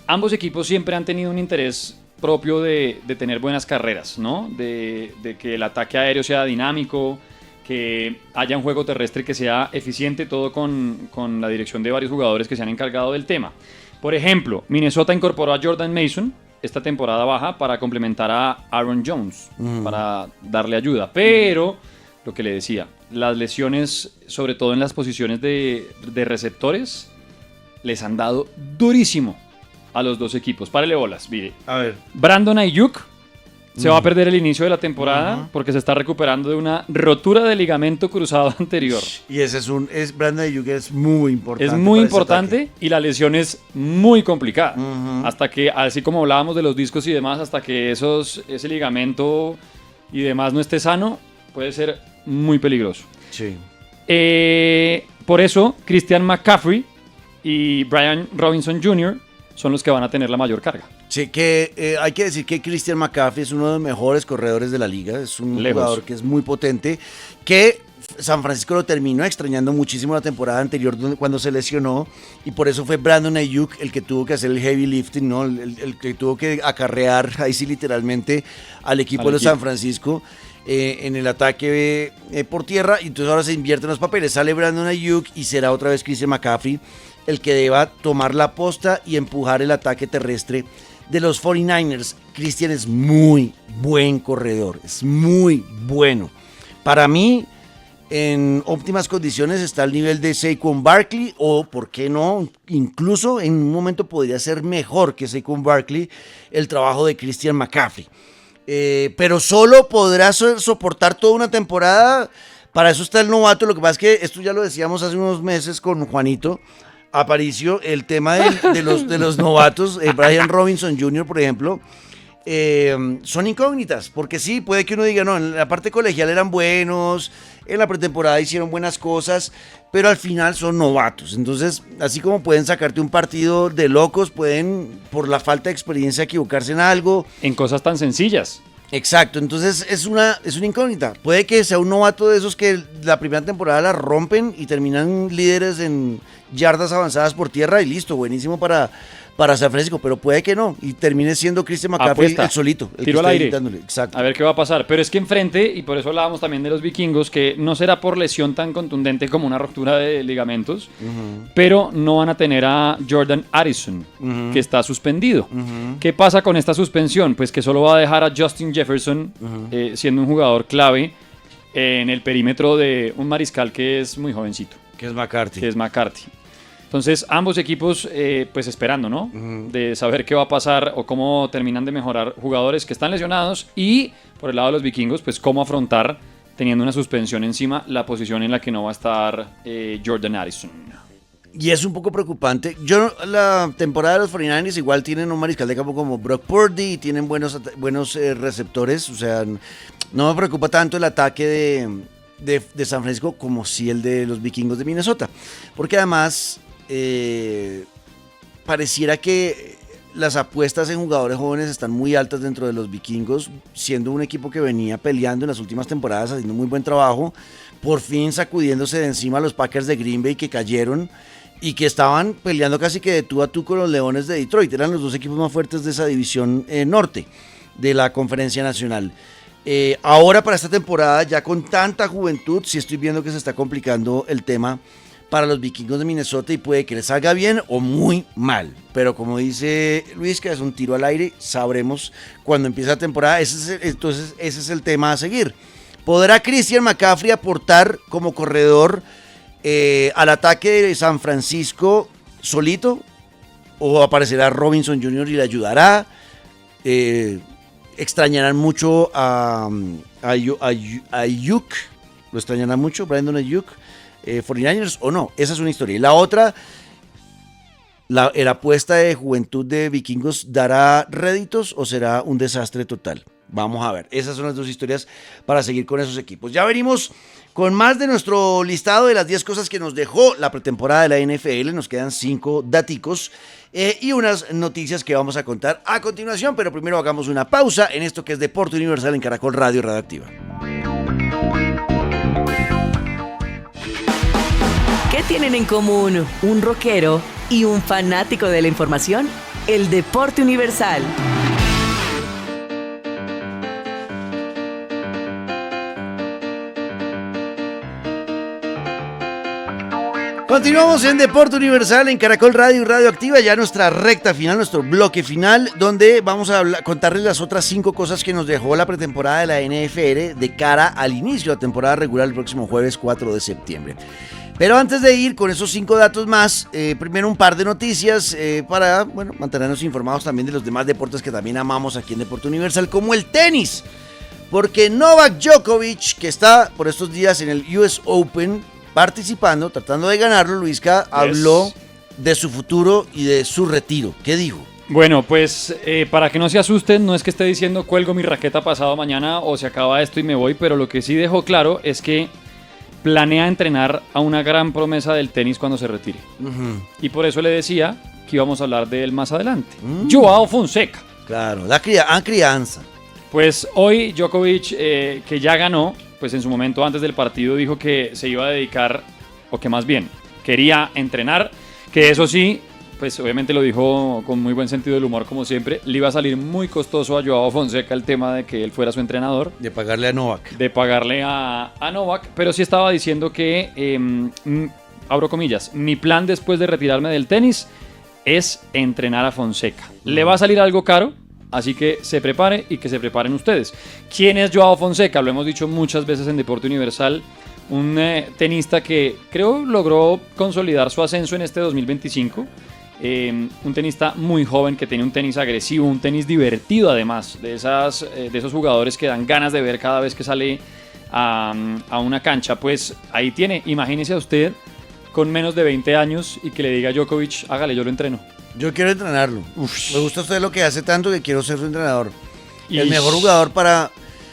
Ambos equipos siempre han tenido un interés propio de tener buenas carreras, ¿no? De que el ataque aéreo sea dinámico, que haya un juego terrestre que sea eficiente, todo con la dirección de varios jugadores que se han encargado del tema. Por ejemplo, Minnesota incorporó a Jordan Mason esta temporada baja para complementar a Aaron Jones, para darle ayuda. Pero, lo que le decía, las lesiones, sobre todo en las posiciones de receptores, les han dado durísimo a los dos equipos. Párele bolas, mire. A ver. Brandon Ayuk se va a perder el inicio de la temporada porque se está recuperando de una rotura de ligamento cruzado anterior. Y ese Brandon Ayuk es muy importante. Es muy para ese importante ataque. y la lesión es muy complicada. Hasta que, así como hablábamos de los discos y demás, hasta que ese ligamento y demás no esté sano, puede ser muy peligroso. Sí. Por eso, Christian McCaffrey y Brian Robinson Jr. son los que van a tener la mayor carga. Sí, que hay que decir que Christian McCaffrey es uno de los mejores corredores de la liga, es un jugador que es muy potente, que San Francisco lo terminó extrañando muchísimo la temporada anterior cuando se lesionó, y por eso fue Brandon Ayuk el que tuvo que hacer el heavy lifting, ¿no? El que tuvo que acarrear, ahí sí literalmente, al equipo de los San Francisco en el ataque por tierra, y entonces ahora se invierten los papeles, sale Brandon Ayuk y será otra vez Christian McCaffrey el que deba tomar la posta y empujar el ataque terrestre de los 49ers. Christian es muy buen corredor, es muy bueno. Para mí, en óptimas condiciones está al nivel de Saquon Barkley, o por qué no, incluso en un momento podría ser mejor que Saquon Barkley el trabajo de Christian McCaffrey. Pero solo podrá soportar toda una temporada. Para eso está el novato. Lo que pasa es que esto ya lo decíamos hace unos meses con Juanito Aparicio, el tema de los novatos. Brian Robinson Jr., por ejemplo, son incógnitas, porque sí, puede que uno diga, no, en la parte colegial eran buenos, en la pretemporada hicieron buenas cosas, pero al final son novatos. Entonces, así como pueden sacarte un partido de locos, pueden, por la falta de experiencia, equivocarse en algo. En cosas tan sencillas. Exacto, entonces es una incógnita. Puede que sea un novato de esos que la primera temporada la rompen y terminan líderes en yardas avanzadas por tierra y listo, buenísimo para San Francisco, pero puede que no y termine siendo Christian McCaffrey el solito. Tiro al aire. Exacto. A ver qué va a pasar. Pero es que enfrente, y por eso hablábamos también de los vikingos, que no será por lesión tan contundente como una ruptura de ligamentos, pero no van a tener a Jordan Addison, que está suspendido. ¿Qué pasa con esta suspensión? Pues que solo va a dejar a Justin Jefferson siendo un jugador clave en el perímetro de un mariscal que es muy jovencito. Que es McCarthy. Entonces, ambos equipos, pues esperando, ¿no? De saber qué va a pasar o cómo terminan de mejorar jugadores que están lesionados, y por el lado de los vikingos, pues cómo afrontar, teniendo una suspensión encima, la posición en la que no va a estar Jordan Addison. Y es un poco preocupante. La temporada de los 49ers igual tienen un mariscal de campo como Brock Purdy y tienen buenos receptores. O sea, no me preocupa tanto el ataque de San Francisco como sí el de los vikingos de Minnesota. Porque además pareciera que las apuestas en jugadores jóvenes están muy altas dentro de los vikingos, siendo un equipo que venía peleando en las últimas temporadas, haciendo muy buen trabajo, por fin sacudiéndose de encima a los Packers de Green Bay que cayeron y que estaban peleando casi que de tú a tú con los Leones de Detroit. Eran los dos equipos más fuertes de esa división norte de la Conferencia Nacional. Ahora para esta temporada, ya con tanta juventud, sí estoy viendo que se está complicando el tema para los vikingos de Minnesota y puede que les salga bien o muy mal. Pero como dice Luis, que es un tiro al aire, sabremos cuando empiece la temporada. Entonces ese es el tema a seguir. ¿Podrá Christian McCaffrey aportar como corredor al ataque de San Francisco solito, o aparecerá Robinson Jr. y le ayudará. Extrañarán mucho a Ayuk, lo extrañarán mucho, Brandon Ayuk, 49ers o no, esa es una historia. Y la otra, la apuesta de juventud de Vikingos, ¿dará réditos o será un desastre total? Vamos a ver, esas son las dos historias para seguir con esos equipos. Ya venimos con más de nuestro listado de las 10 cosas que nos dejó la pretemporada de la NFL. Nos quedan 5 daticos y unas noticias que vamos a contar a continuación, pero primero hagamos una pausa en esto que es Deporte Universal en Caracol Radio Radioactiva. ¿Qué tienen en común un rockero y un fanático de la información? El Deporte Universal. Continuamos en Deporte Universal en Caracol Radio y Radioactiva, ya nuestra recta final, nuestro bloque final, donde vamos a contarles las otras 5 cosas que nos dejó la pretemporada de la NFL de cara al inicio de la temporada regular el próximo jueves 4 de septiembre. Pero antes de ir con esos 5 datos más, primero un par de noticias para mantenernos informados también de los demás deportes que también amamos aquí en Deporte Universal, como el tenis. Porque Novak Djokovic, que está por estos días en el US Open participando, tratando de ganarlo, Luisca, habló de su futuro y de su retiro. ¿Qué dijo? Bueno, pues para que no se asusten, no es que esté diciendo cuelgo mi raqueta pasado mañana o se acaba esto y me voy, pero lo que sí dejó claro es que planea entrenar a una gran promesa del tenis cuando se retire. Y por eso le decía que íbamos a hablar de él más adelante. Joao Fonseca. Claro, la crianza. Pues hoy Djokovic, que ya ganó, pues en su momento antes del partido dijo que se iba a dedicar, o que más bien quería entrenar, que eso sí, pues obviamente lo dijo con muy buen sentido del humor como siempre, le iba a salir muy costoso a Joao Fonseca el tema de que él fuera su entrenador. De pagarle a Novak. De pagarle a Novak, pero sí estaba diciendo que, abro comillas, mi plan después de retirarme del tenis es entrenar a Fonseca. Le va a salir algo caro, así que se prepare y que se preparen ustedes. ¿Quién es Joao Fonseca? Lo hemos dicho muchas veces en Deporte Universal. Un tenista que creo logró consolidar su ascenso en este 2025. Un tenista muy joven que tiene un tenis agresivo, un tenis divertido además. De esos jugadores que dan ganas de ver cada vez que sale a una cancha. Pues ahí tiene, imagínese a usted con menos de 20 años y que le diga a Djokovic, hágale, yo lo entreno. Yo quiero entrenarlo. Me gusta usted lo que hace tanto que quiero ser su entrenador. Y el mejor jugador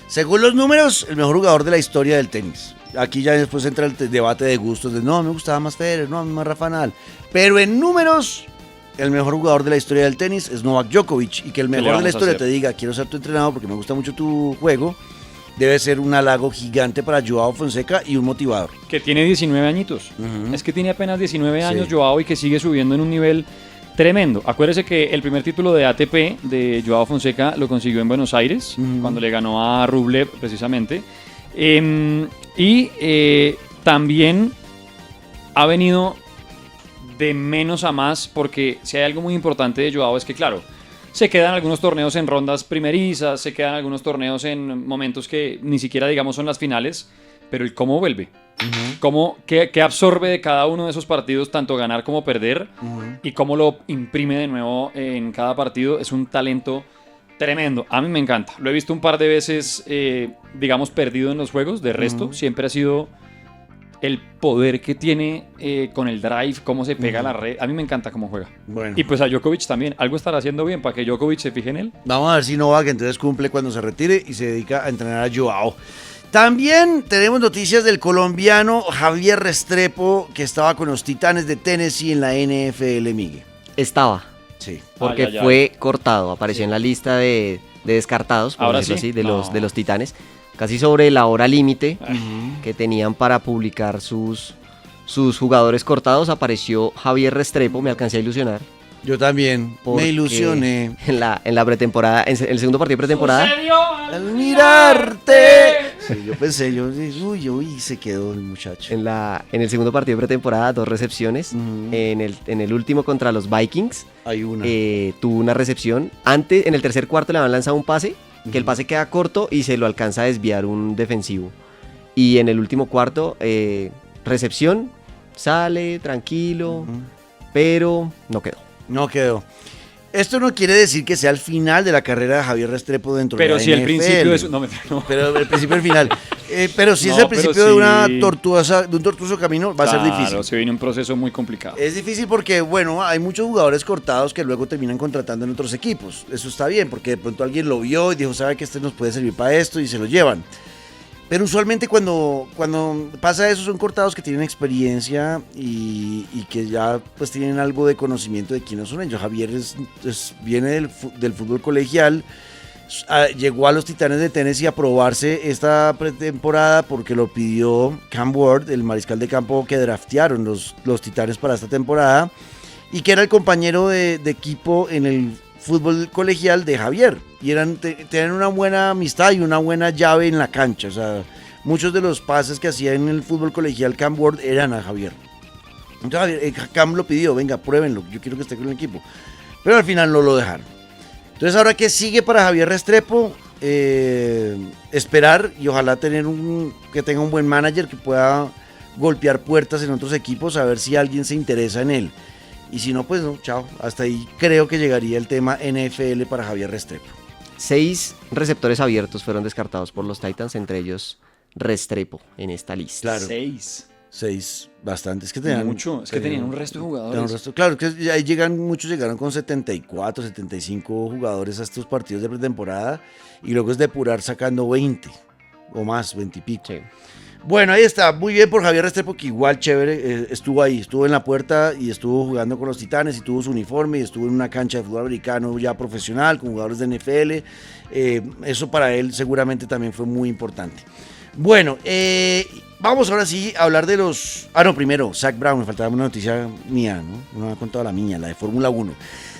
según los números, el mejor jugador de la historia del tenis. Aquí ya después entra el debate de gustos, de no, me gustaba más Federer, no, a mí más Rafa Nadal. Pero en números, el mejor jugador de la historia del tenis es Novak Djokovic. Y que el mejor de la historia te diga, quiero ser tu entrenador porque me gusta mucho tu juego, debe ser un halago gigante para Joao Fonseca y un motivador. Que tiene 19 añitos. Es que tiene apenas 19 años Joao y que sigue subiendo en un nivel tremendo. Acuérdese que el primer título de ATP de Joao Fonseca lo consiguió en Buenos Aires, cuando le ganó a Rublev precisamente. También ha venido de menos a más, porque si hay algo muy importante de Joao es que, claro, se quedan algunos torneos en rondas primerizas, se quedan algunos torneos en momentos que ni siquiera, digamos, son las finales, pero el cómo vuelve. Qué absorbe de cada uno de esos partidos, tanto ganar como perder, y cómo lo imprime de nuevo en cada partido. Es un talento tremendo. A mí me encanta. Lo he visto un par de veces, digamos, perdido en los juegos. De resto, siempre ha sido el poder que tiene con el drive, cómo se pega a la red. A mí me encanta cómo juega. Bueno. Y pues a Djokovic también. Algo estará haciendo bien para que Djokovic se fije en él. Vamos a ver si Novak entonces cumple cuando se retire y se dedica a entrenar a Joao. También tenemos noticias del colombiano Javier Restrepo, que estaba con los Titanes de Tennessee en la NFL, Miguel. Estaba. Sí. Porque fue cortado, apareció en la lista de descartados, por Ahora decirlo sí. así, de los Titanes, casi sobre la hora límite que tenían para publicar sus jugadores cortados. Apareció Javier Restrepo, me alcancé a ilusionar. Yo también me ilusioné. En la pretemporada, en el segundo partido de pretemporada. Al mirarte. Sí, yo pensé, uy, se quedó el muchacho. En el segundo partido de pretemporada, 2 recepciones. En el último contra los Vikings, Hay una. tuvo una recepción. Antes, en el tercer cuarto le habían lanzado un pase, que el pase queda corto y se lo alcanza a desviar un defensivo. Y en el último cuarto, recepción sale tranquilo, pero no quedó. No quedó. Esto no quiere decir que sea el final de la carrera de Javier Restrepo dentro de Pero la si el NFL. principio de su... No. Pero el principio y el final. Pero si No, es el pero principio sí. de un tortuoso camino, va a ser difícil. Claro, se viene un proceso muy complicado. Es difícil porque, bueno, hay muchos jugadores cortados que luego terminan contratando en otros equipos. Eso está bien, porque de pronto alguien lo vio y dijo, sabe que este nos puede servir para esto, y se lo llevan. Pero usualmente cuando pasa eso son cortados que tienen experiencia y que ya pues tienen algo de conocimiento de quiénes son ellos. Javier viene del fútbol colegial, llegó a los Titanes de Tennessee a probarse esta pretemporada porque lo pidió Cam Ward, el mariscal de campo que draftearon los Titanes para esta temporada, y que era el compañero de equipo en el fútbol colegial de Javier, y tenían una buena amistad y una buena llave en la cancha. O sea, muchos de los pases que hacía en el fútbol colegial Cam Ward eran a Javier. Entonces Cam lo pidió, venga, pruébenlo, yo quiero que esté con el equipo, pero al final no lo dejaron. Entonces ahora, ¿qué sigue para Javier Restrepo? Esperar y ojalá que tenga un buen manager que pueda golpear puertas en otros equipos, a ver si alguien se interesa en él. Y si no, pues no, chao. Hasta ahí creo que llegaría el tema NFL para Javier Restrepo. 6 receptores abiertos fueron descartados por los Titans, entre ellos Restrepo en esta lista. Claro. 6. Bastante. Es que tenían Mucho. Es que tenían un resto de jugadores. Claro, que ahí muchos llegaron con 74, 75 jugadores a estos partidos de pretemporada, y luego es depurar sacando 20 o más, 20 y pico. Sí. Bueno, ahí está, muy bien por Javier Restrepo, que igual chévere, estuvo ahí, estuvo en la puerta y estuvo jugando con los Titanes y tuvo su uniforme y estuvo en una cancha de fútbol americano ya profesional con jugadores de NFL. Eso para él seguramente también fue muy importante. Bueno, vamos ahora sí a hablar de los... primero, Zach Brown, me faltaba una noticia mía, ¿no? No me ha contado la mía, la de Fórmula 1.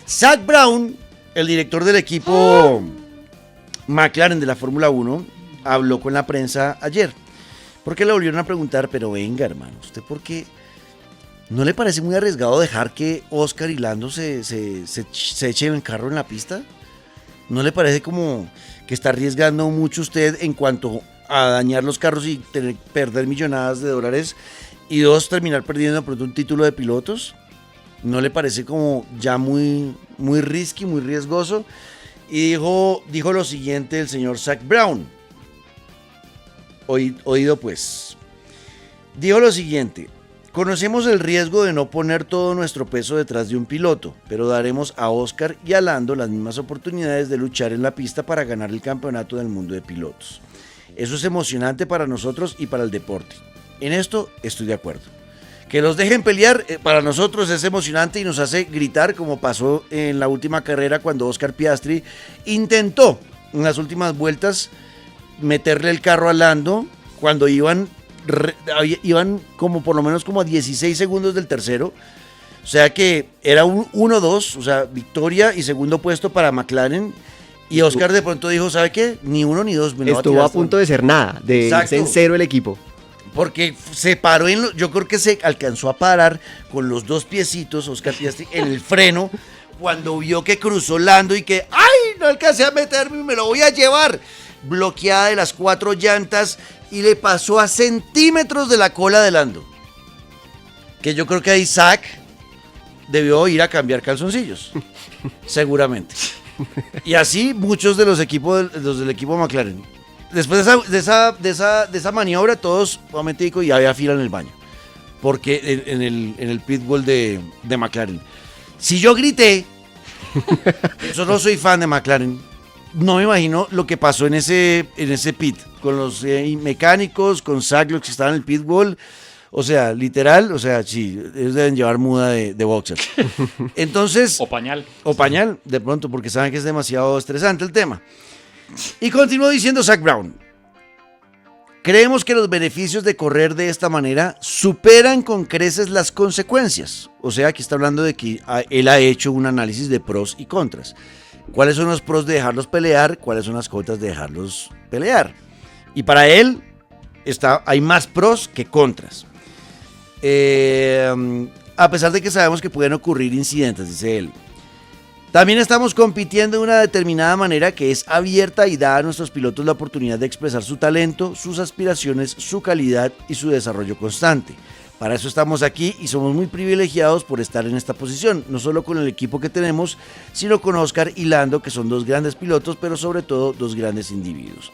Zach Brown, el director del equipo McLaren de la Fórmula 1, habló con la prensa ayer. Porque le volvieron a preguntar, pero venga, hermano, ¿usted por qué no le parece muy arriesgado dejar que Oscar y Lando se echen el carro en la pista? ¿No le parece como que está arriesgando mucho usted en cuanto a dañar los carros y perder millonadas de dólares? Y 2, terminar perdiendo de pronto un título de pilotos. ¿No le parece como ya muy, muy risky, muy riesgoso? Y dijo lo siguiente el señor Zach Brown. Oído pues. Dijo lo siguiente: conocemos el riesgo de no poner todo nuestro peso detrás de un piloto, pero daremos a Oscar y a Lando las mismas oportunidades de luchar en la pista para ganar el campeonato del mundo de pilotos. Eso es emocionante para nosotros y para el deporte. En esto estoy de acuerdo. Que los dejen pelear, para nosotros es emocionante y nos hace gritar, como pasó en la última carrera cuando Oscar Piastri intentó en las últimas vueltas meterle el carro a Lando cuando iban como por lo menos como a 16 segundos del tercero. O sea que era un 1-2, o sea, victoria y segundo puesto para McLaren. Y Oscar de pronto dijo, ¿sabe qué? Ni 1 ni 2. Estuvo a punto de ser nada, de irse en cero el equipo. Porque se paró yo creo que se alcanzó a parar con los 2 piecitos, Oscar Piastri, en el freno, cuando vio que cruzó Lando y que, ¡ay! No alcancé a meterme, me lo voy a llevar. Bloqueada de las 4 llantas y le pasó a centímetros de la cola de Lando. Que yo creo que ahí Zach debió ir a cambiar calzoncillos. Seguramente. Y así muchos de los del equipo McLaren. Después de esa maniobra, todos, obviamente, y había fila en el baño. Porque en el pitbull de McLaren. Si yo grité, yo no soy fan de McLaren, no me imagino lo que pasó en ese pit, con los mecánicos, con Zach, los que estaban en el pitbull. O sea, literal, o sea, sí, ellos deben llevar muda de boxer. Entonces... O pañal. O pañal, de pronto, porque saben que es demasiado estresante el tema. Y continuó diciendo Zach Brown: creemos que los beneficios de correr de esta manera superan con creces las consecuencias. O sea, aquí está hablando de que él ha hecho un análisis de pros y contras. ¿Cuáles son los pros de dejarlos pelear? ¿Cuáles son las contras de dejarlos pelear? Y para él hay más pros que contras. A pesar de que sabemos que pueden ocurrir incidentes, dice él. También estamos compitiendo de una determinada manera que es abierta y da a nuestros pilotos la oportunidad de expresar su talento, sus aspiraciones, su calidad y su desarrollo constante. Para eso estamos aquí y somos muy privilegiados por estar en esta posición, no solo con el equipo que tenemos, sino con Oscar y Lando, que son dos grandes pilotos, pero sobre todo dos grandes individuos.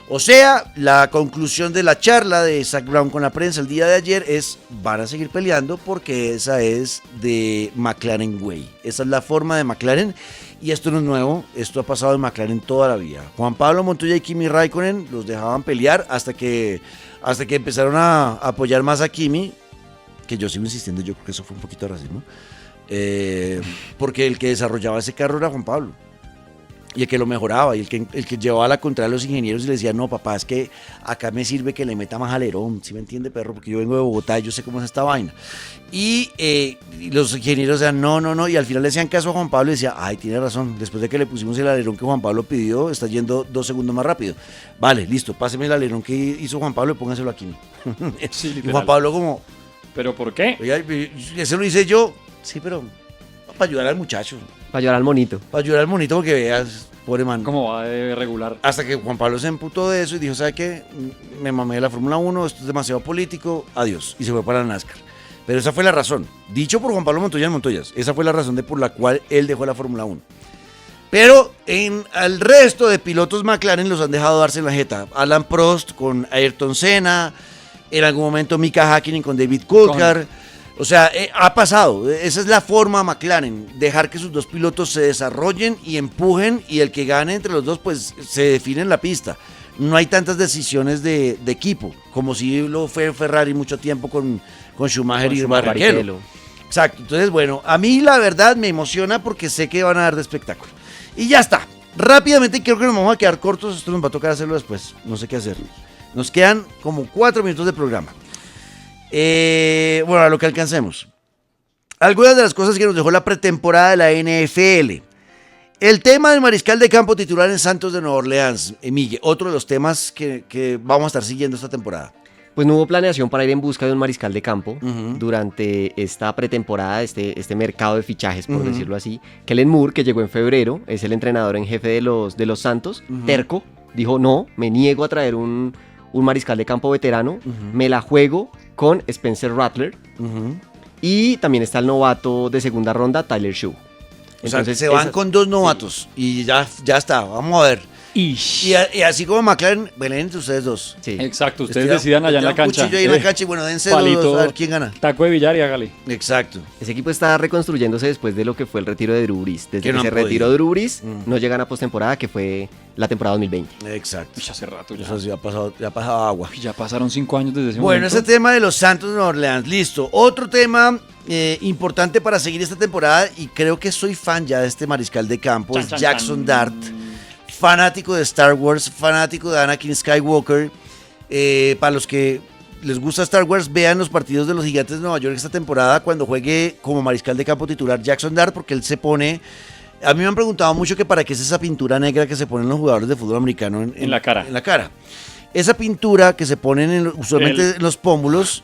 O sea, la conclusión de la charla de Zak Brown con la prensa el día de ayer es: van a seguir peleando porque esa es de McLaren Way. Esa es la forma de McLaren y esto no es nuevo, esto ha pasado en McLaren toda la vida. Juan Pablo Montoya y Kimi Raikkonen los dejaban pelear hasta que empezaron a apoyar más a Kimi, que yo sigo insistiendo, yo creo que eso fue un poquito de racismo, porque el que desarrollaba ese carro era Juan Pablo. Y el que lo mejoraba, y el que llevaba la contraria a los ingenieros y le decía: no, papá, es que acá me sirve que le meta más alerón, ¿sí me entiende, perro? Porque yo vengo de Bogotá y yo sé cómo es esta vaina. Y los ingenieros decían: no, y al final le hacían caso a Juan Pablo y decía: ay, tiene razón, después de que le pusimos el alerón que Juan Pablo pidió, está yendo 2 segundos más rápido. Vale, listo, páseme el alerón que hizo Juan Pablo y póngaselo aquí. Sí, y Juan Pablo como: ¿pero por qué? oiga, eso lo hice yo. Sí, pero para ayudar al muchacho. Para ayudar al monito. Para ayudar al monito, porque veas, pobre man. ¿Cómo va de regular? Hasta que Juan Pablo se emputó de eso y dijo: ¿sabe qué? Me mamé de la Fórmula 1, esto es demasiado político, adiós. Y se fue para la NASCAR. Pero esa fue la razón. Dicho por Juan Pablo Montoya en Montoyas. Esa fue la razón por la cual él dejó la Fórmula 1. Pero al resto de pilotos McLaren los han dejado darse en la jeta. Alan Prost con Ayrton Senna, en algún momento Mika Häkkinen con David Coulthard. O sea, ha pasado. Esa es la forma McLaren, dejar que sus dos pilotos se desarrollen y empujen, y el que gane entre los dos pues se define en la pista. No hay tantas decisiones de equipo, como si lo fue Ferrari mucho tiempo con Schumacher y Barrichello. Exacto. Entonces, bueno, a mí la verdad me emociona porque sé que van a dar de espectáculo. Y ya está. Rápidamente, creo que nos vamos a quedar cortos. Esto nos va a tocar hacerlo después. No sé qué hacer. Nos quedan como 4 minutos de programa. Bueno, a lo que alcancemos. Algunas de las cosas que nos dejó la pretemporada de la NFL. El tema del mariscal de campo titular en Santos de Nueva Orleans, Miguel, otro de los temas que vamos a estar siguiendo esta temporada. Pues no hubo planeación para ir en busca de un mariscal de campo Uh-huh. durante esta pretemporada, este mercado de fichajes, por decirlo así. Kellen Moore, que llegó en febrero, es el entrenador en jefe de los Santos, terco, dijo: no, me niego a traer un mariscal de campo veterano, me la juego con Spencer Rattler, y también está el novato de segunda ronda, Tyler Shoe. Entonces se van con 2 novatos, y ya está, vamos a ver. Y así como McLaren, ven entre ustedes dos. Sí. Exacto, ustedes decidan allá en la cancha. Un cuchillo ahí en la cancha y bueno, dense Palito, dos, a ver quién gana. Taco de billar y hágale. Exacto. Ese equipo está reconstruyéndose después de lo que fue el retiro de Drew Brees. Desde Que no que se han podido. retiró Drew Brees, no llegan a postemporada, que fue la temporada 2020. Exacto. Uy, hace rato ya. Eso sí, ya ha pasado agua. Ya pasaron 5 años desde ese Bueno, momento. ese tema de los Santos de Nueva Orleans, listo. Otro tema importante para seguir esta temporada, y creo que soy fan ya de este mariscal de campo, Chan, es chan, Jackson chan. Dart, fanático de Star Wars, fanático de Anakin Skywalker. Para los que les gusta Star Wars, vean los partidos de los Gigantes de Nueva York esta temporada cuando juegue como mariscal de campo titular Jackson Dart, porque él se pone... A mí me han preguntado mucho que para qué es esa pintura negra que se ponen los jugadores de fútbol americano En la cara. En la cara. Esa pintura que se ponen usualmente en los pómulos,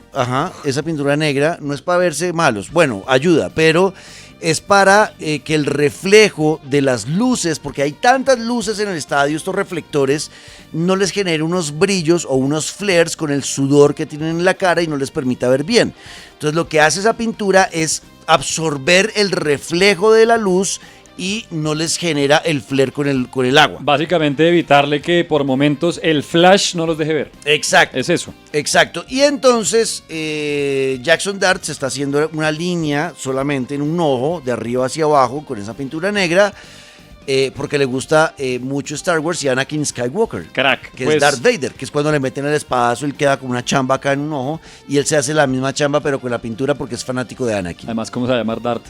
esa pintura negra, no es para verse malos. Bueno, ayuda, pero es para que el reflejo de las luces, porque hay tantas luces en el estadio, estos reflectores, no les genere unos brillos o unos flares con el sudor que tienen en la cara y no les permita ver bien. Entonces lo que hace esa pintura es absorber el reflejo de la luz y no les genera el flare con el agua. Básicamente evitarle que por momentos el flash no los deje ver. Exacto. Es eso. Exacto. Y entonces Jackson Dart se está haciendo una línea solamente en un ojo, de arriba hacia abajo, con esa pintura negra, porque le gusta mucho Star Wars y Anakin Skywalker. Crack. Que es Darth Vader, que es cuando le meten el espadazo, él queda con una chamba acá en un ojo, y él se hace la misma chamba pero con la pintura porque es fanático de Anakin. Además, ¿cómo se va a llamar Dart?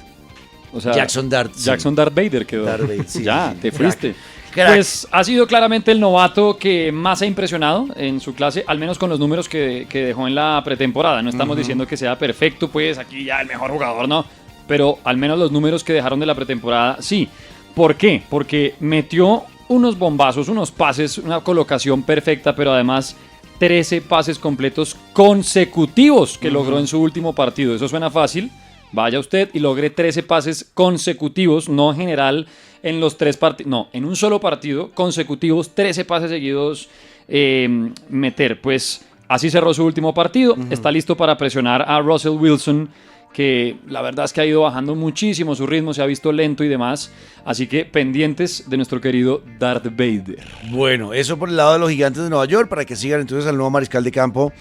O sea, Jackson Dart. Sí. Jackson Darth Vader quedó. Darth Vader, sí, ya, sí. te fuiste. Crack. Pues ha sido claramente el novato que más ha impresionado en su clase, al menos con los números que dejó en la pretemporada. No estamos diciendo que sea perfecto, pues aquí ya el mejor jugador, no. Pero al menos los números que dejaron de la pretemporada, sí. ¿Por qué? Porque metió unos bombazos, unos pases, una colocación perfecta, pero además 13 pases completos consecutivos que logró en su último partido. Eso suena fácil. Vaya usted y logre 13 pases consecutivos, no en general en los 3 partidos, no, en un solo partido consecutivos, 13 pases seguidos meter. Pues Así cerró su último partido. Está listo para presionar a Russell Wilson, que la verdad es que ha ido bajando muchísimo su ritmo, se ha visto lento y demás. Así que pendientes de nuestro querido Darth Vader. Bueno, eso por el lado de los Gigantes de Nueva York, para que sigan entonces al nuevo mariscal de campo,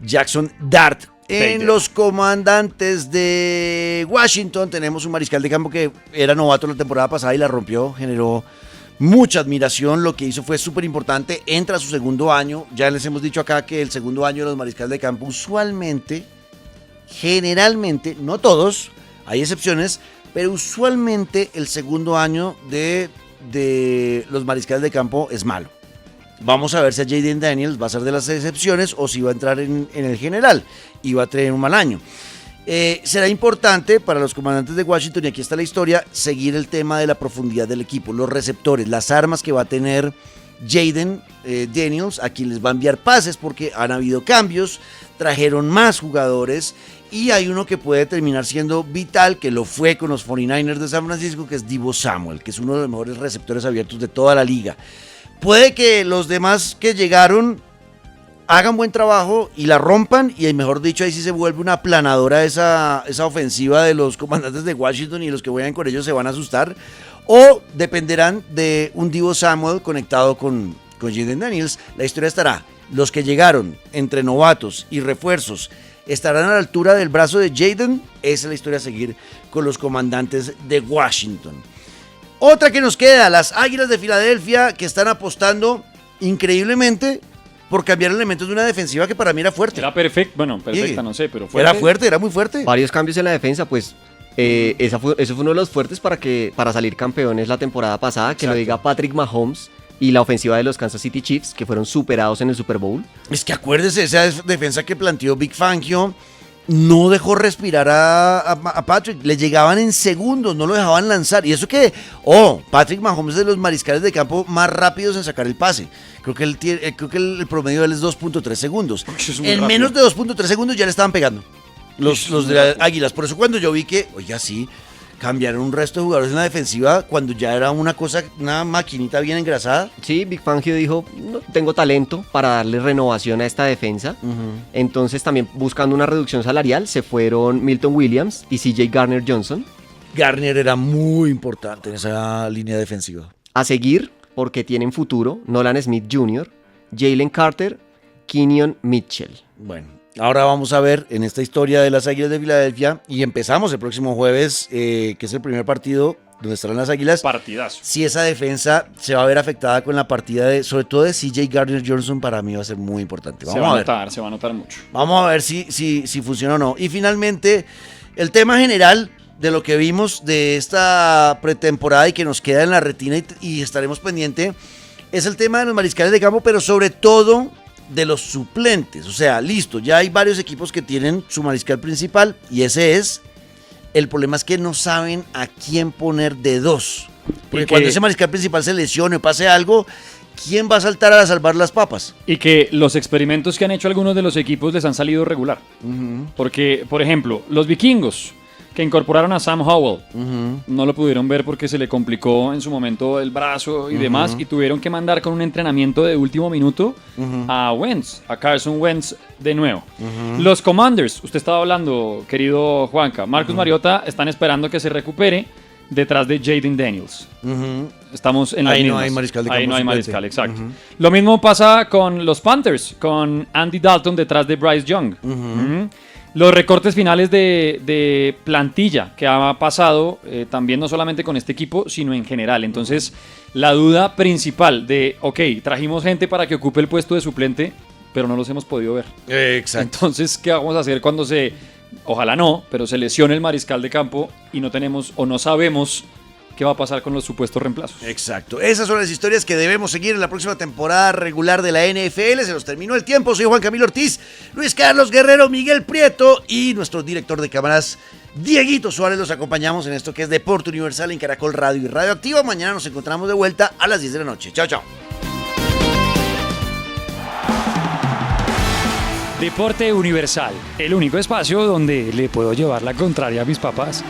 Jackson Dart. En Vader. los Comandantes de Washington tenemos un mariscal de campo que era novato la temporada pasada y la rompió, generó mucha admiración. Lo que hizo fue súper importante. Entra a su segundo año. Ya les hemos dicho acá que el segundo año de los mariscales de campo usualmente, generalmente, no todos, hay excepciones, pero usualmente el segundo año de los mariscales de campo es malo. Vamos a ver si a Jayden Daniels va a ser de las excepciones o si va a entrar en el general y va a tener un mal año. Será importante para los Comandantes de Washington, y aquí está la historia, seguir el tema de la profundidad del equipo, los receptores, las armas que va a tener Jayden Daniels, a quien les va a enviar pases porque han habido cambios, trajeron más jugadores y hay uno que puede terminar siendo vital, que lo fue con los 49ers de San Francisco, que es Deebo Samuel, que es uno de los mejores receptores abiertos de toda la liga. Puede que los demás que llegaron hagan buen trabajo y la rompan, y mejor dicho, ahí sí se vuelve una aplanadora esa ofensiva de los Comandantes de Washington, y los que vayan con ellos se van a asustar, o dependerán de un Deebo Samuel conectado con Jayden Daniels. La historia estará, los que llegaron entre novatos y refuerzos estarán a la altura del brazo de Jayden. Esa es la historia a seguir con los Comandantes de Washington. Otra que nos queda, las Águilas de Filadelfia, que están apostando increíblemente por cambiar elementos de una defensiva que para mí era fuerte. Era perfecta, bueno, perfecta, no sé, pero fuerte. Era fuerte, era muy fuerte. Varios cambios en la defensa, pues eso fue uno de los fuertes para salir campeones la temporada pasada, que Exacto. lo diga Patrick Mahomes y la ofensiva de los Kansas City Chiefs, que fueron superados en el Super Bowl. Es que acuérdese, esa defensa que planteó Big Fangio no dejó respirar a Patrick. Le llegaban en segundos, no lo dejaban lanzar. Y eso que, Patrick Mahomes es de los mariscales de campo más rápidos en sacar el pase. Creo que el promedio de él es 2.3 segundos. En menos de 2.3 segundos ya le estaban pegando los de las Águilas. Por eso cuando yo vi que, oiga, sí, cambiaron un resto de jugadores en la defensiva cuando ya era una maquinita bien engrasada. Sí, Big Fangio dijo, no, tengo talento para darle renovación a esta defensa. Entonces también buscando una reducción salarial se fueron Milton Williams y CJ Gardner-Johnson. Garner era muy importante en esa línea defensiva. A seguir, porque tienen futuro, Nolan Smith Jr., Jalen Carter, Kenyon Mitchell. Bueno, ahora vamos a ver en esta historia de las Águilas de Filadelfia, y empezamos el próximo jueves, que es el primer partido donde estarán las Águilas. Partidazo. Si esa defensa se va a ver afectada con la partida sobre todo de CJ Gardner-Johnson, para mí va a ser muy importante. Se va a notar mucho. Vamos a ver si funciona o no. Y finalmente, el tema general de lo que vimos de esta pretemporada y que nos queda en la retina y estaremos pendientes, es el tema de los mariscales de campo, pero sobre todo de los suplentes. O sea, listo, ya hay varios equipos que tienen su mariscal principal y ese es. El problema es que no saben a quién poner de dos. Porque cuando ese mariscal principal se lesione o pase algo, ¿quién va a saltar a salvar las papas? Y que los experimentos que han hecho algunos de los equipos les han salido regular. Porque, por ejemplo, los vikingos, que incorporaron a Sam Howell, no lo pudieron ver porque se le complicó en su momento el brazo y demás, y tuvieron que mandar con un entrenamiento de último minuto a Carson Wentz de nuevo. Los Commanders, usted estaba hablando, querido Juanca, Marcus Mariota, están esperando que se recupere detrás de Jayden Daniels. Estamos en las Ahí mismas. no hay mariscal de campo Ahí no hay suplente. mariscal, exacto. Lo mismo pasa con los Panthers, con Andy Dalton detrás de Bryce Young. Los recortes finales de plantilla que ha pasado también no solamente con este equipo, sino en general. Entonces, la duda principal de, trajimos gente para que ocupe el puesto de suplente, pero no los hemos podido ver. Exacto. Entonces, ¿qué vamos a hacer cuando ojalá no, pero se lesione el mariscal de campo y no tenemos o no sabemos qué va a pasar con los supuestos reemplazos? Exacto. Esas son las historias que debemos seguir en la próxima temporada regular de la NFL. Se nos terminó el tiempo. Soy Juan Camilo Ortiz, Luis Carlos Guerrero, Miguel Prieto y nuestro director de cámaras, Dieguito Suárez. Los acompañamos en esto que es Deporte Universal en Caracol Radio y Radio Activa. Mañana nos encontramos de vuelta a las 10 de la noche. Chao, chao. Deporte Universal, el único espacio donde le puedo llevar la contraria a mis papás.